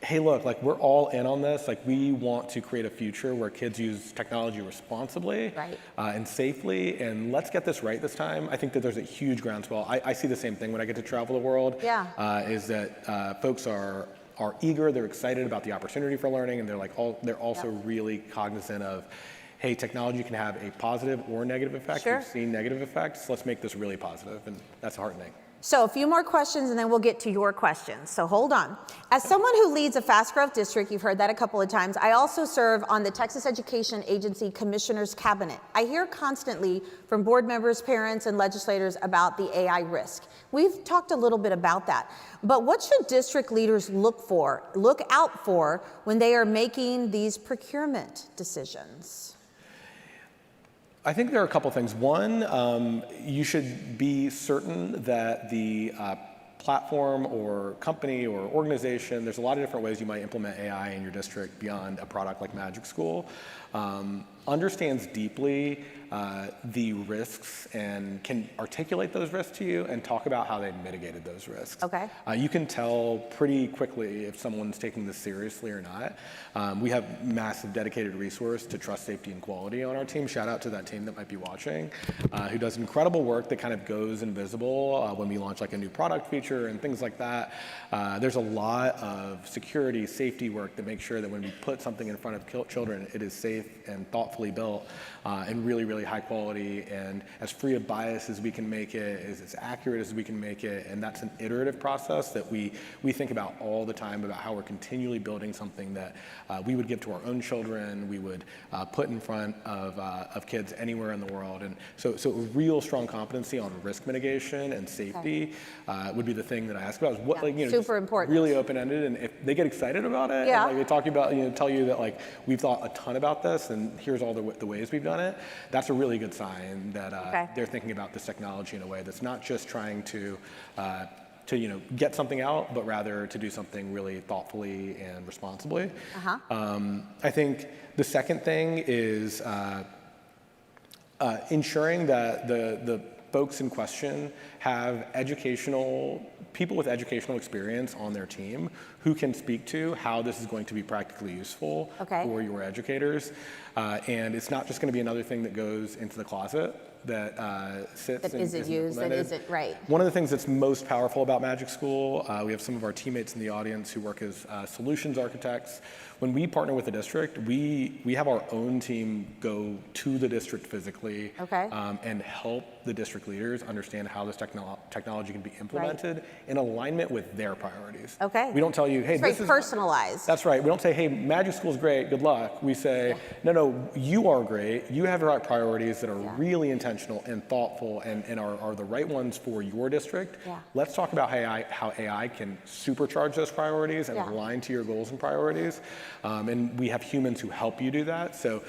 hey, look, like, we're all in on this. Like, we want to create a future where kids use technology responsibly and safely, and let's get this right this time. I think that there's a huge groundswell. I see the same thing when I get to travel the world, is that folks are eager, they're excited about the opportunity for learning, and they're also really cognizant of, hey, technology can have a positive or negative effect. We've seen negative effects. Let's make this really positive, and that's heartening. So a few more questions and then we'll get to your questions. So hold on. As someone who leads a fast growth district, you've heard that a couple of times, I also serve on the Texas Education Agency Commissioner's Cabinet. I hear constantly from board members, parents, and legislators about the AI risk. We've talked a little bit about that. But what should district leaders look out for when they are making these procurement decisions? I think there are a couple things. One, you should be certain that the platform or company or organization, there's a lot of different ways you might implement AI in your district beyond a product like MagicSchool, understands deeply the risks and can articulate those risks to you and talk about how they mitigated those risks. Okay. You can tell pretty quickly if someone's taking this seriously or not. We have massive dedicated resource to trust, safety, and quality on our team. Shout out to that team that might be watching, who does incredible work that kind of goes invisible when we launch like a new product feature and things like that. There's a lot of security, safety work to make sure that when we put something in front of children, it is safe and thoughtfully built and really, really high quality and as free of bias as we can make it, as accurate as we can make it. And that's an iterative process that we think about all the time, about how we're continually building something that we would give to our own children, we would put in front of kids anywhere in the world. And so a real strong competency on risk mitigation and safety would be the thing that I ask about. Is what, super important. Really open-ended, and if they get excited about it, and they talk about, tell you that like we've thought a ton about this, and here's all the ways we've done it. That's a really good sign that they're thinking about this technology in a way that's not just trying to get something out, but rather to do something really thoughtfully and responsibly. I think the second thing is ensuring that the folks in question have people with educational experience on their team who can speak to how this is going to be practically useful for your educators. And it's not just going to be another thing that goes into the closet. sits That and isn't used, that implemented. isn't, right. One of the things that's most powerful about MagicSchool, we have some of our teammates in the audience who work as solutions architects. When we partner with the district, we have our own team go to the district physically and help the district leaders understand how this technology can be implemented in alignment with their priorities. Okay. We don't tell you, hey, it's this very is personalized. That's right. We don't say, hey, MagicSchool's great, good luck. We say, no, you are great. You have the right priorities that are really intentional and thoughtful and are the right ones for your district. Let's talk about how AI can supercharge those priorities and align to your goals and priorities. And we have humans who help you do that. So,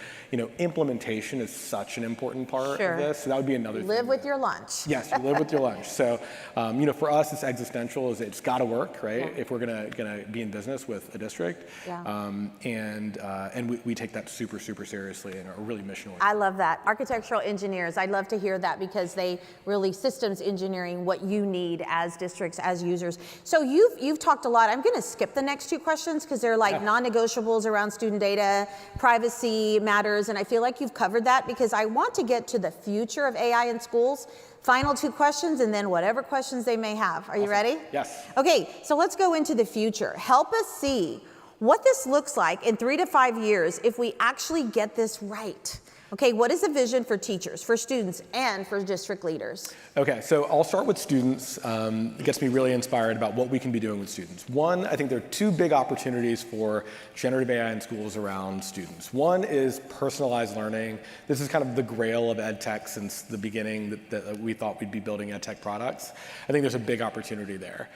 implementation is such an important part of this. So that would be another thing. Live with your lunch. Yes, you live with your lunch. So, for us, it's existential. It's got to work, right? If we're gonna be in business with a district, and we take that super seriously and are really mission oriented. I love that. Architectural engineers, I'd love to hear that because they really systems engineering what you need as districts, as users. So you've talked a lot. I'm going to skip the next two questions because they're like non-negotiables around student data, privacy matters, and I feel like you've covered that because I want to get to the future of AI in schools. Final two questions and then whatever questions they may have. Are you ready? Yes. Okay, so let's go into the future. Help us see what this looks like in 3 to 5 years if we actually get this right. Okay, what is the vision for teachers, for students, and for district leaders? Okay, so I'll start with students. It gets me really inspired about what we can be doing with students. One, I think there are two big opportunities for generative AI in schools around students. One is personalized learning. This is kind of the grail of ed tech since the beginning that we thought we'd be building ed tech products. I think there's a big opportunity there.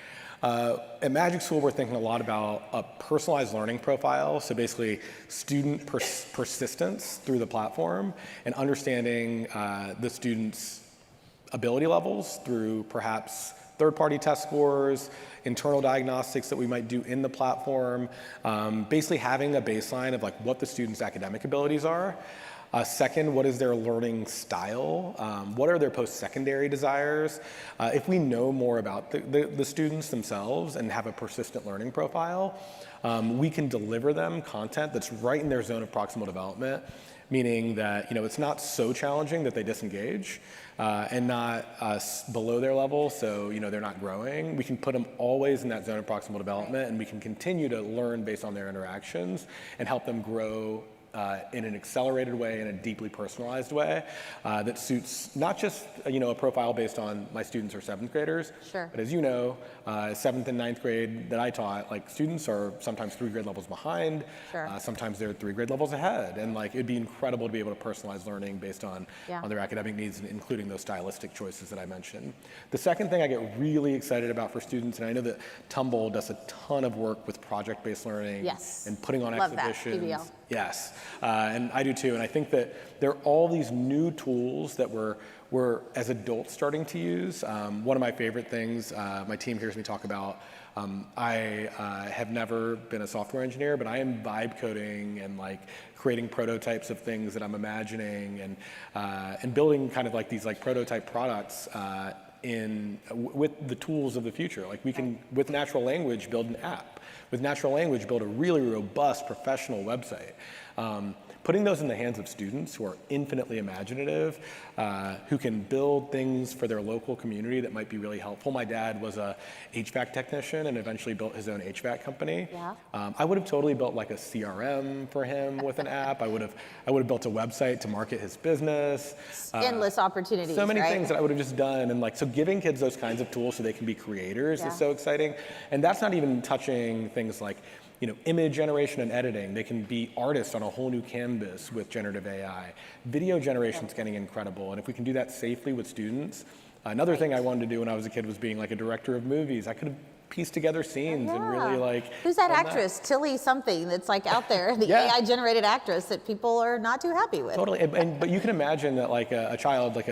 At MagicSchool, we're thinking a lot about a personalized learning profile, so basically student persistence through the platform and understanding the students' ability levels through perhaps third-party test scores, internal diagnostics that we might do in the platform, basically having a baseline of like what the students' academic abilities are. Second, what is their learning style? What are their post-secondary desires? If we know more about the students themselves and have a persistent learning profile, we can deliver them content that's right in their zone of proximal development, meaning that it's not so challenging that they disengage and not below their level, so they're not growing. We can put them always in that zone of proximal development, and we can continue to learn based on their interactions and help them grow in an accelerated way, in a deeply personalized way that suits not just a profile based on my students are 7th graders, but as 7th and 9th grade that I taught, like students are sometimes 3 grade levels behind, sometimes they're 3 grade levels ahead, and like it'd be incredible to be able to personalize learning based on their academic needs, including those stylistic choices that I mentioned. The second thing I get really excited about for students, and I know that Tumble does a ton of work with project-based learning and putting on exhibitions. PBL. Yes, and I do too, and I think that there are all these new tools that we're as adults starting to use. One of my favorite things, my team hears me talk about, I have never been a software engineer, but I am vibe coding and like creating prototypes of things that I'm imagining and building kind of like these like prototype products with the tools of the future. Like we can, with natural language, build an app. With natural language, build a really robust professional website. Putting those in the hands of students who are infinitely imaginative, who can build things for their local community that might be really helpful. My dad was a HVAC technician and eventually built his own HVAC company. I would have totally built like a CRM for him with an app. I would have built a website to market his business. Endless opportunities, so many things that I would have just done, and like so giving kids those kinds of tools so they can be creators is so exciting. And that's not even touching things like image generation and editing. They can be artists on a whole new canvas with generative AI. Video generation is getting incredible, and if we can do that safely with students. Another thing I wanted to do when I was a kid was being like a director of movies. I could have pieced together scenes and really like. Who's that actress? Tilly something that's like out there, the AI generated actress that people are not too happy with. Totally, but you can imagine that like a child, like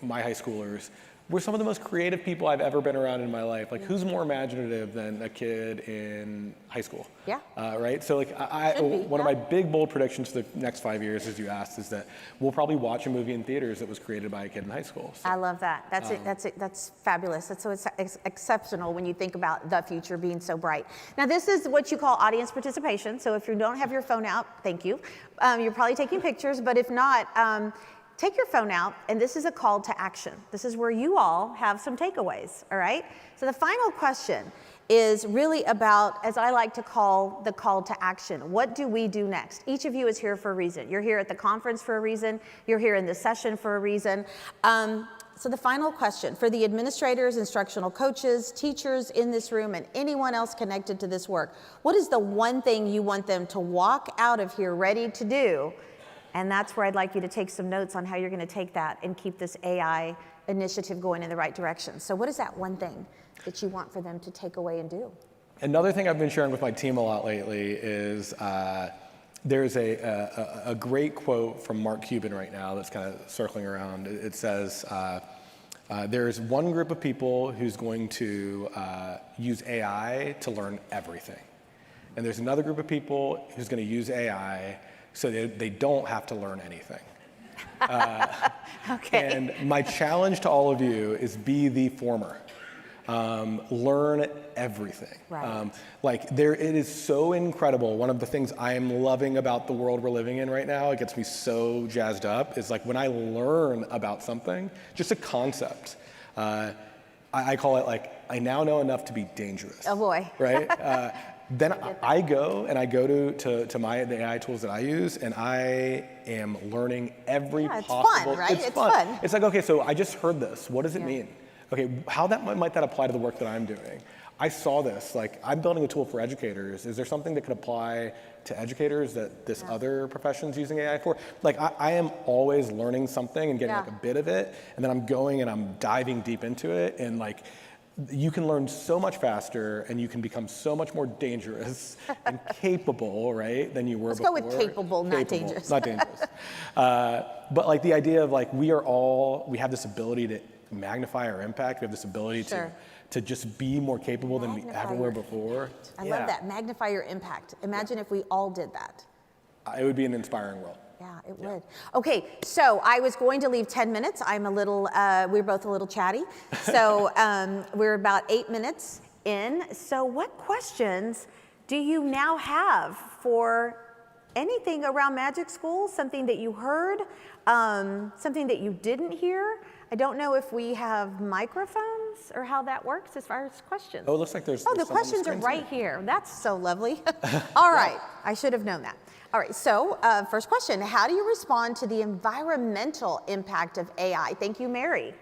my high schoolers, were some of the most creative people I've ever been around in my life. Like, who's more imaginative than a kid in high school? Right? So, like, one of my big, bold predictions for the next 5 years, as you asked, is that we'll probably watch a movie in theaters that was created by a kid in high school. So, I love that. That's fabulous. That's so exceptional when you think about the future being so bright. Now, this is what you call audience participation. So if you don't have your phone out, thank you. You're probably taking pictures, but if not, take your phone out, and this is a call to action. This is where you all have some takeaways, all right? So the final question is really about, as I like to call the call to action. What do we do next? Each of you is here for a reason. You're here at the conference for a reason. You're here in this session for a reason. So the final question for the administrators, instructional coaches, teachers in this room, and anyone else connected to this work, what is the one thing you want them to walk out of here ready to do? And that's where I'd like you to take some notes on how you're going to take that and keep this AI initiative going in the right direction. So what is that one thing that you want for them to take away and do? Another thing I've been sharing with my team a lot lately is there's a great quote from Mark Cuban right now that's kind of circling around. It says, there's one group of people who's going to use AI to learn everything. And there's another group of people who's going to use AI so they don't have to learn anything. Okay. And my challenge to all of you is be the former. Learn everything. Right. It is so incredible. One of the things I am loving about the world we're living in right now, it gets me so jazzed up, is like when I learn about something, just a concept, I call it like, I now know enough to be dangerous. Oh boy. Right? Then I go to the AI tools that I use, and I am learning every possible. It's fun, right? It's fun. It's like, okay, so I just heard this. What does it mean? Okay, how might that apply to the work that I'm doing? I saw this, like I'm building a tool for educators. Is there something that could apply to educators that this other profession's using AI for? Like I am always learning something and getting like a bit of it, and then I'm going and I'm diving deep into it, and like you can learn so much faster and you can become so much more dangerous and capable, right, than you were before. Let's go with capable, not dangerous. Not dangerous. But like the idea of like we have this ability to magnify our impact. We have this ability to just be more capable than we ever were before. I love that. Magnify your impact. Imagine if we all did that. It would be an inspiring world. Yeah, it would. Okay, so I was going to leave 10 minutes. We're both a little chatty. So we're about 8 minutes in. So what questions do you now have for anything around MagicSchool? Something that you heard, something that you didn't hear? I don't know if we have microphones or how that works as far as questions. Oh, it looks like there's the questions are right here. That's so lovely. All right, I should have known that. All right, so first question, how do you respond to the environmental impact of AI? Thank you, Mary.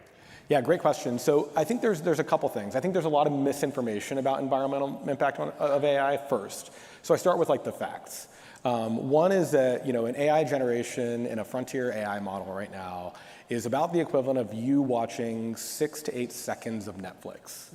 Yeah, great question. So I think there's a couple things. I think there's a lot of misinformation about environmental impact of AI first. So I start with like the facts. One is that, an AI generation in a frontier AI model right now is about the equivalent of you watching 6 to 8 seconds of Netflix.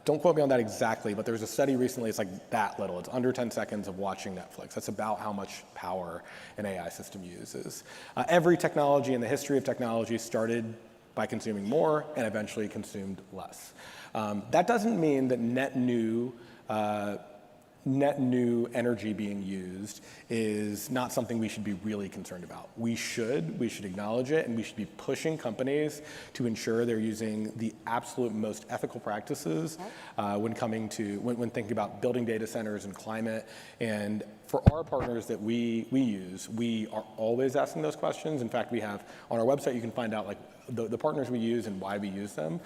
Don't quote me on that exactly, but there was a study recently, it's like that little. It's under 10 seconds of watching Netflix. That's about how much power an AI system uses. Every technology in the history of technology started by consuming more and eventually consumed less. That doesn't mean that net new energy being used is not something we should be really concerned about. We should acknowledge it, and we should be pushing companies to ensure they're using the absolute most ethical practices when thinking about building data centers and climate. And for our partners that we use, we are always asking those questions. In fact, we have on our website, you can find out like the partners we use and why we use them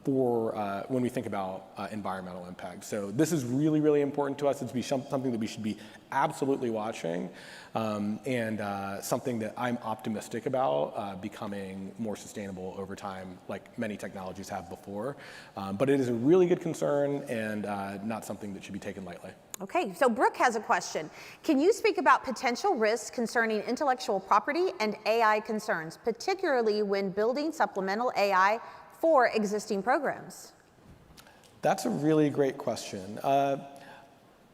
for when we think about environmental impact. So this is really, really important to us. It's something that we should be absolutely watching and something that I'm optimistic about becoming more sustainable over time, like many technologies have before. But it is a really good concern and not something that should be taken lightly. Okay, so Brooke has a question. Can you speak about potential risks concerning intellectual property and AI concerns, particularly when building supplemental AI for existing programs? That's a really great question.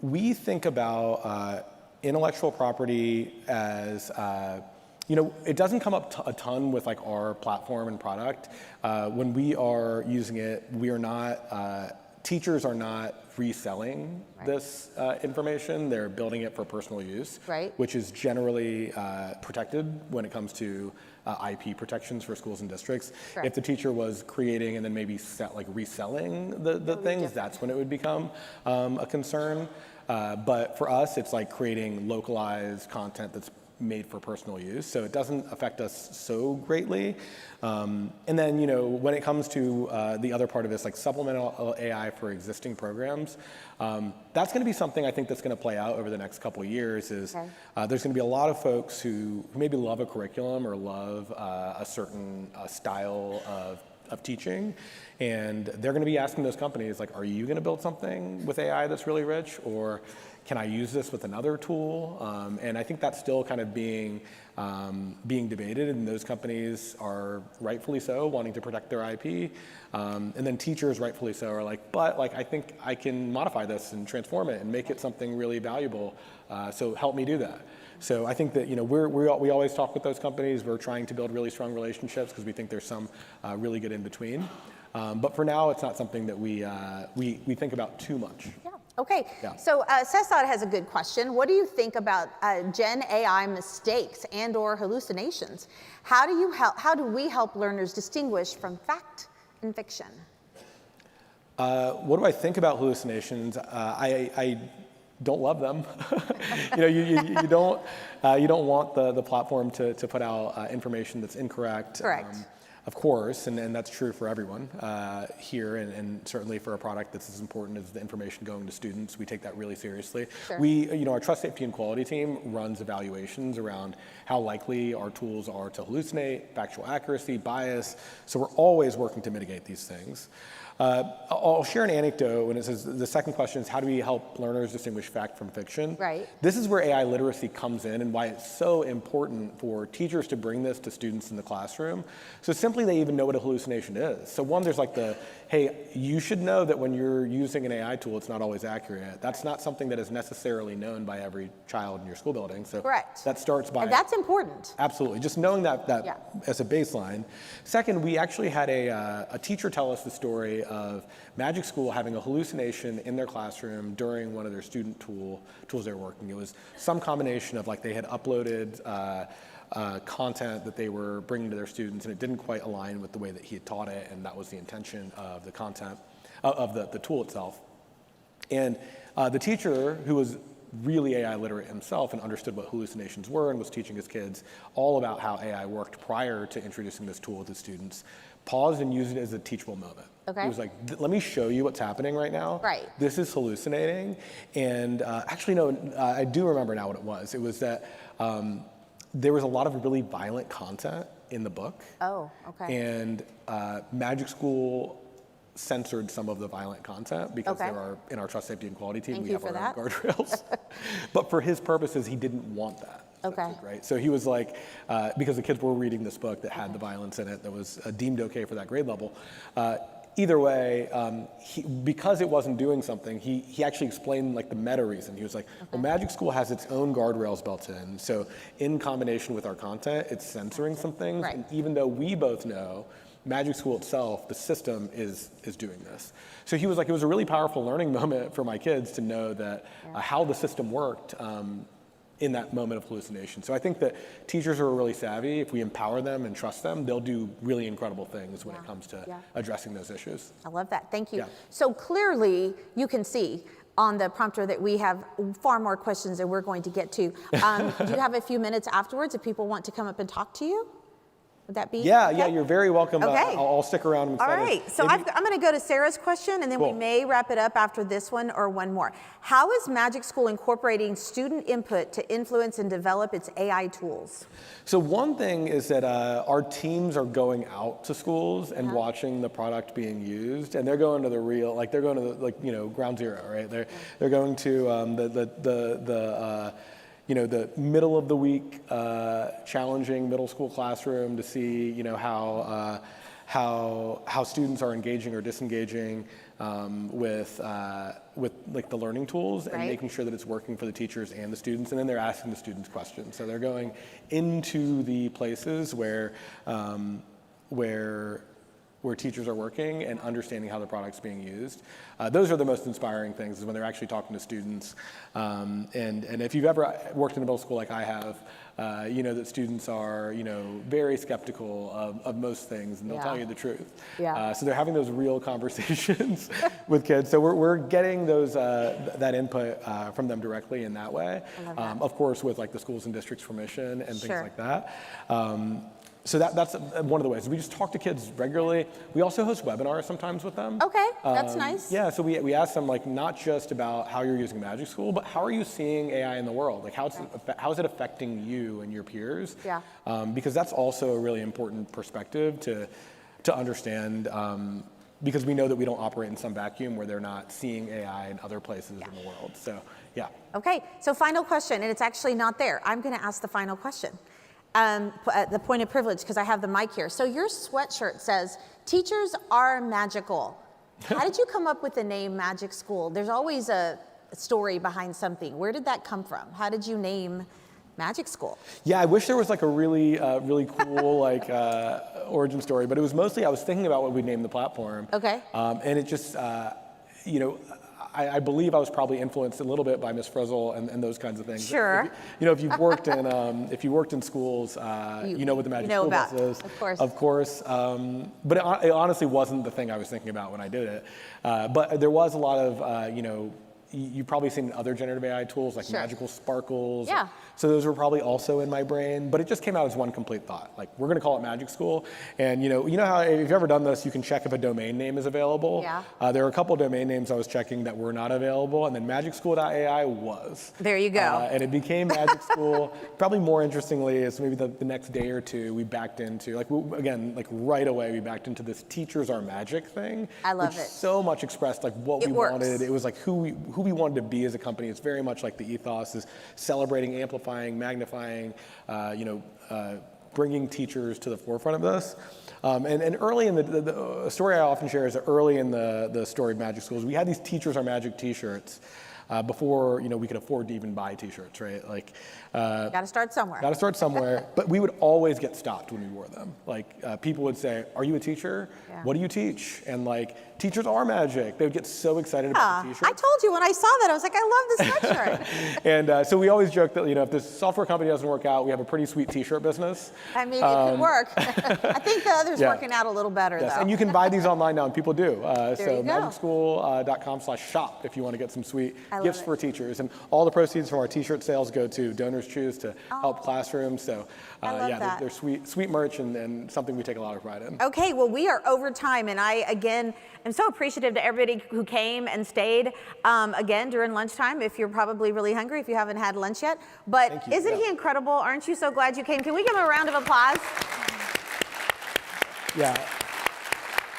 We think about intellectual property as, it doesn't come up a ton with like our platform and product. When we are using it, we are not, teachers are not reselling this information. They're building it for personal use, which is generally protected when it comes to IP protections for schools and districts. If the teacher was creating and then maybe reselling the things, that's when it would become a concern. But for us, it's like creating localized content that's made for personal use, so it doesn't affect us so greatly. And then, you know, when it comes to the other part of this, like supplemental AI for existing programs, that's going to be something I think that's going to play out over the next couple of years. There's going to be a lot of folks who maybe love a curriculum or love a certain style of teaching, and they're going to be asking those companies, like, are you going to build something with AI that's really rich, or can I use this with another tool? And I think that's still kind of being debated, and those companies are rightfully so wanting to protect their IP. And then teachers, rightfully so, are like, but like, I think I can modify this and transform it and make it something really valuable. So help me do that. So I think that, you know, we always talk with those companies. We're trying to build really strong relationships because we think there's some really good in between. But for now, it's not something that we think about too much. Yeah. Okay. Yeah. So Cesar has a good question. What do you think about Gen AI mistakes and/or hallucinations? How do we help learners distinguish from fact and fiction? What do I think about hallucinations? I don't love them. You know, you don't want the platform to put out information that's incorrect. Correct. Of course, and that's true for everyone here, and certainly for a product that's as important as the information going to students. We take that really seriously. Sure. You know, our trust, safety, and quality team runs evaluations around how likely our tools are to hallucinate, factual accuracy, bias. So we're always working to mitigate these things. I'll share an anecdote when it says, the second question is, how do we help learners distinguish fact from fiction? Right. This is where AI literacy comes in and why it's so important for teachers to bring this to students in the classroom. So simply they even know what a hallucination is. So one, there's like hey, you should know that when you're using an AI tool, it's not always accurate. That's not something that is necessarily known by every child in your school building. So correct. That starts by... And that's important. Absolutely, just knowing that Yeah. as a baseline. Second, we actually had a teacher tell us the story of MagicSchool having a hallucination in their classroom during one of their student tools they were working. It was some combination of, like, they had uploaded content that they were bringing to their students, and it didn't quite align with the way that he had taught it, and that was the intention of the content, of the tool itself. And the teacher, who was really AI literate himself and understood what hallucinations were and was teaching his kids all about how AI worked prior to introducing this tool to students, paused and used it as a teachable moment. Okay. He was like, let me show you what's happening right now. Right. This is hallucinating. And actually, no, I do remember now what it was. It was that there was a lot of really violent content in the book. Oh, okay. And MagicSchool censored some of the violent content because there are, in our trust, safety, and quality team, we have our own guardrails. But for his purposes, he didn't want that. Okay. Right? So he was like, because the kids were reading this book that had the violence in it that was deemed okay for that grade level. Either way, because it wasn't doing something, he actually explained, like, the meta reason. He was like, well, MagicSchool has its own guardrails built in. So in combination with our content, it's censoring some things. Right. And even though we both know MagicSchool itself, the system is doing this. So he was like, it was a really powerful learning moment for my kids to know that how the system worked in that moment of hallucination. So I think that teachers who are really savvy, if we empower them and trust them, they'll do really incredible things when it comes to addressing those issues. I love that. Thank you. Yeah. So clearly, you can see on the prompter that we have far more questions than we're going to get to. Do you have a few minutes afterwards if people want to come up and talk to you? Would that be? Yeah, okay? yeah, you're very welcome. Okay. I'll stick around. I'm All excited. right, so I'm going to go to Sarah's question, and then we Cool. may wrap it up after this one or one more. How is MagicSchool incorporating student input to influence and develop its AI tools? So one thing is that our teams are going out to schools and watching the product being used, and they're going to the real, like, they're going to the, ground zero, right? They're going to the middle of the week challenging middle school classroom to see, how students are engaging or disengaging with like the learning tools and making sure that it's working for the teachers and the students. And then they're asking the students questions. So they're going into the places where where teachers are working and understanding how the product's being used. Those are the most inspiring things, is when they're actually talking to students. And if you've ever worked in a middle school like I have, you know that students are, you know, very skeptical of most things, and they'll tell you the truth. So they're having those real conversations with kids. So we're getting those that input from them directly in that way. Of course, with like the schools and districts' permission and things like that. So that's one of the ways. We just talk to kids regularly. We also host webinars sometimes with them. Okay, that's nice. Yeah, so we ask them, like, not just about how you're using MagicSchool, but how are you seeing AI in the world? Like, how is it affecting you and your peers? Because that's also a really important perspective to understand, because we know that we don't operate in some vacuum where they're not seeing AI in other places in the world. So, yeah. Okay, so final question, and it's actually not there. I'm going to ask the final question. The point of privilege, because I have the mic here. So your sweatshirt says, teachers are magical. How did you come up with the name MagicSchool? There's always a story behind something. Where did that come from? How did you name MagicSchool? Yeah, I wish there was like a really, really cool like origin story, but it was mostly I was thinking about what we'd name the platform. And it just, you know, I believe I was probably influenced a little bit by Miss Frizzle and those kinds of things. Sure. You know, if you've worked in schools, you know what the MagicSchool bus is. Of course. Of course. But it honestly wasn't the thing I was thinking about when I did it. But there was a lot of, you know, you've probably seen other generative AI tools like Magical Sparkles. So those were probably also in my brain, but it just came out as one complete thought. Like, we're going to call it MagicSchool, and you know how if you've ever done this, you can check if a domain name is available. There are a couple domain names I was checking that were not available, and then MagicSchool.ai was. There you go. And it became MagicSchool. Probably more interestingly is maybe the next day or two we backed into, like, again, like right away we backed into this teachers are magic thing. I love which it. So much expressed like what we wanted. It was like who we wanted to be as a company. It's very much like the ethos is celebrating, amplifying, magnifying, bringing teachers to the forefront of this. And early in the story I often share is that early in the story of MagicSchool, we had these Teachers Are Magic t-shirts before we could afford to even buy t-shirts, right? Like, got to start somewhere. Got to start somewhere. But we would always get stopped when we wore them. Like, people would say, "Are you a teacher? What do you teach?" And like, teachers are magic. They would get so excited about the t-shirt. I told you when I saw that, I was like, I love this sweatshirt. And so we always joke that if this software company doesn't work out, we have a pretty sweet t-shirt business. I mean, it could work. I think the other's working out a little better, though. And you can buy these online now, and people do. So magicschool.com/shop if you want to get some sweet gifts for teachers. And all the proceeds from our t-shirt sales go to Donors Choose to help classrooms. So they're sweet merch and something we take a lot of pride in. Okay, well, we are over time, and I, again, am so appreciative to everybody who came and stayed, again, during lunchtime, if you're probably really hungry, if you haven't had lunch yet. But isn't he incredible? Aren't you so glad you came? Can we give him a round of applause? Yeah.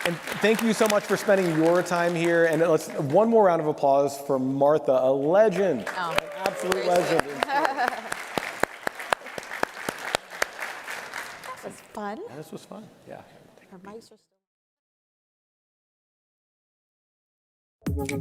And thank you so much for spending your time here. And let's one more round of applause for Martha, a legend, an absolute legend. That was fun. Yeah, this was fun. Yeah. Our mics are still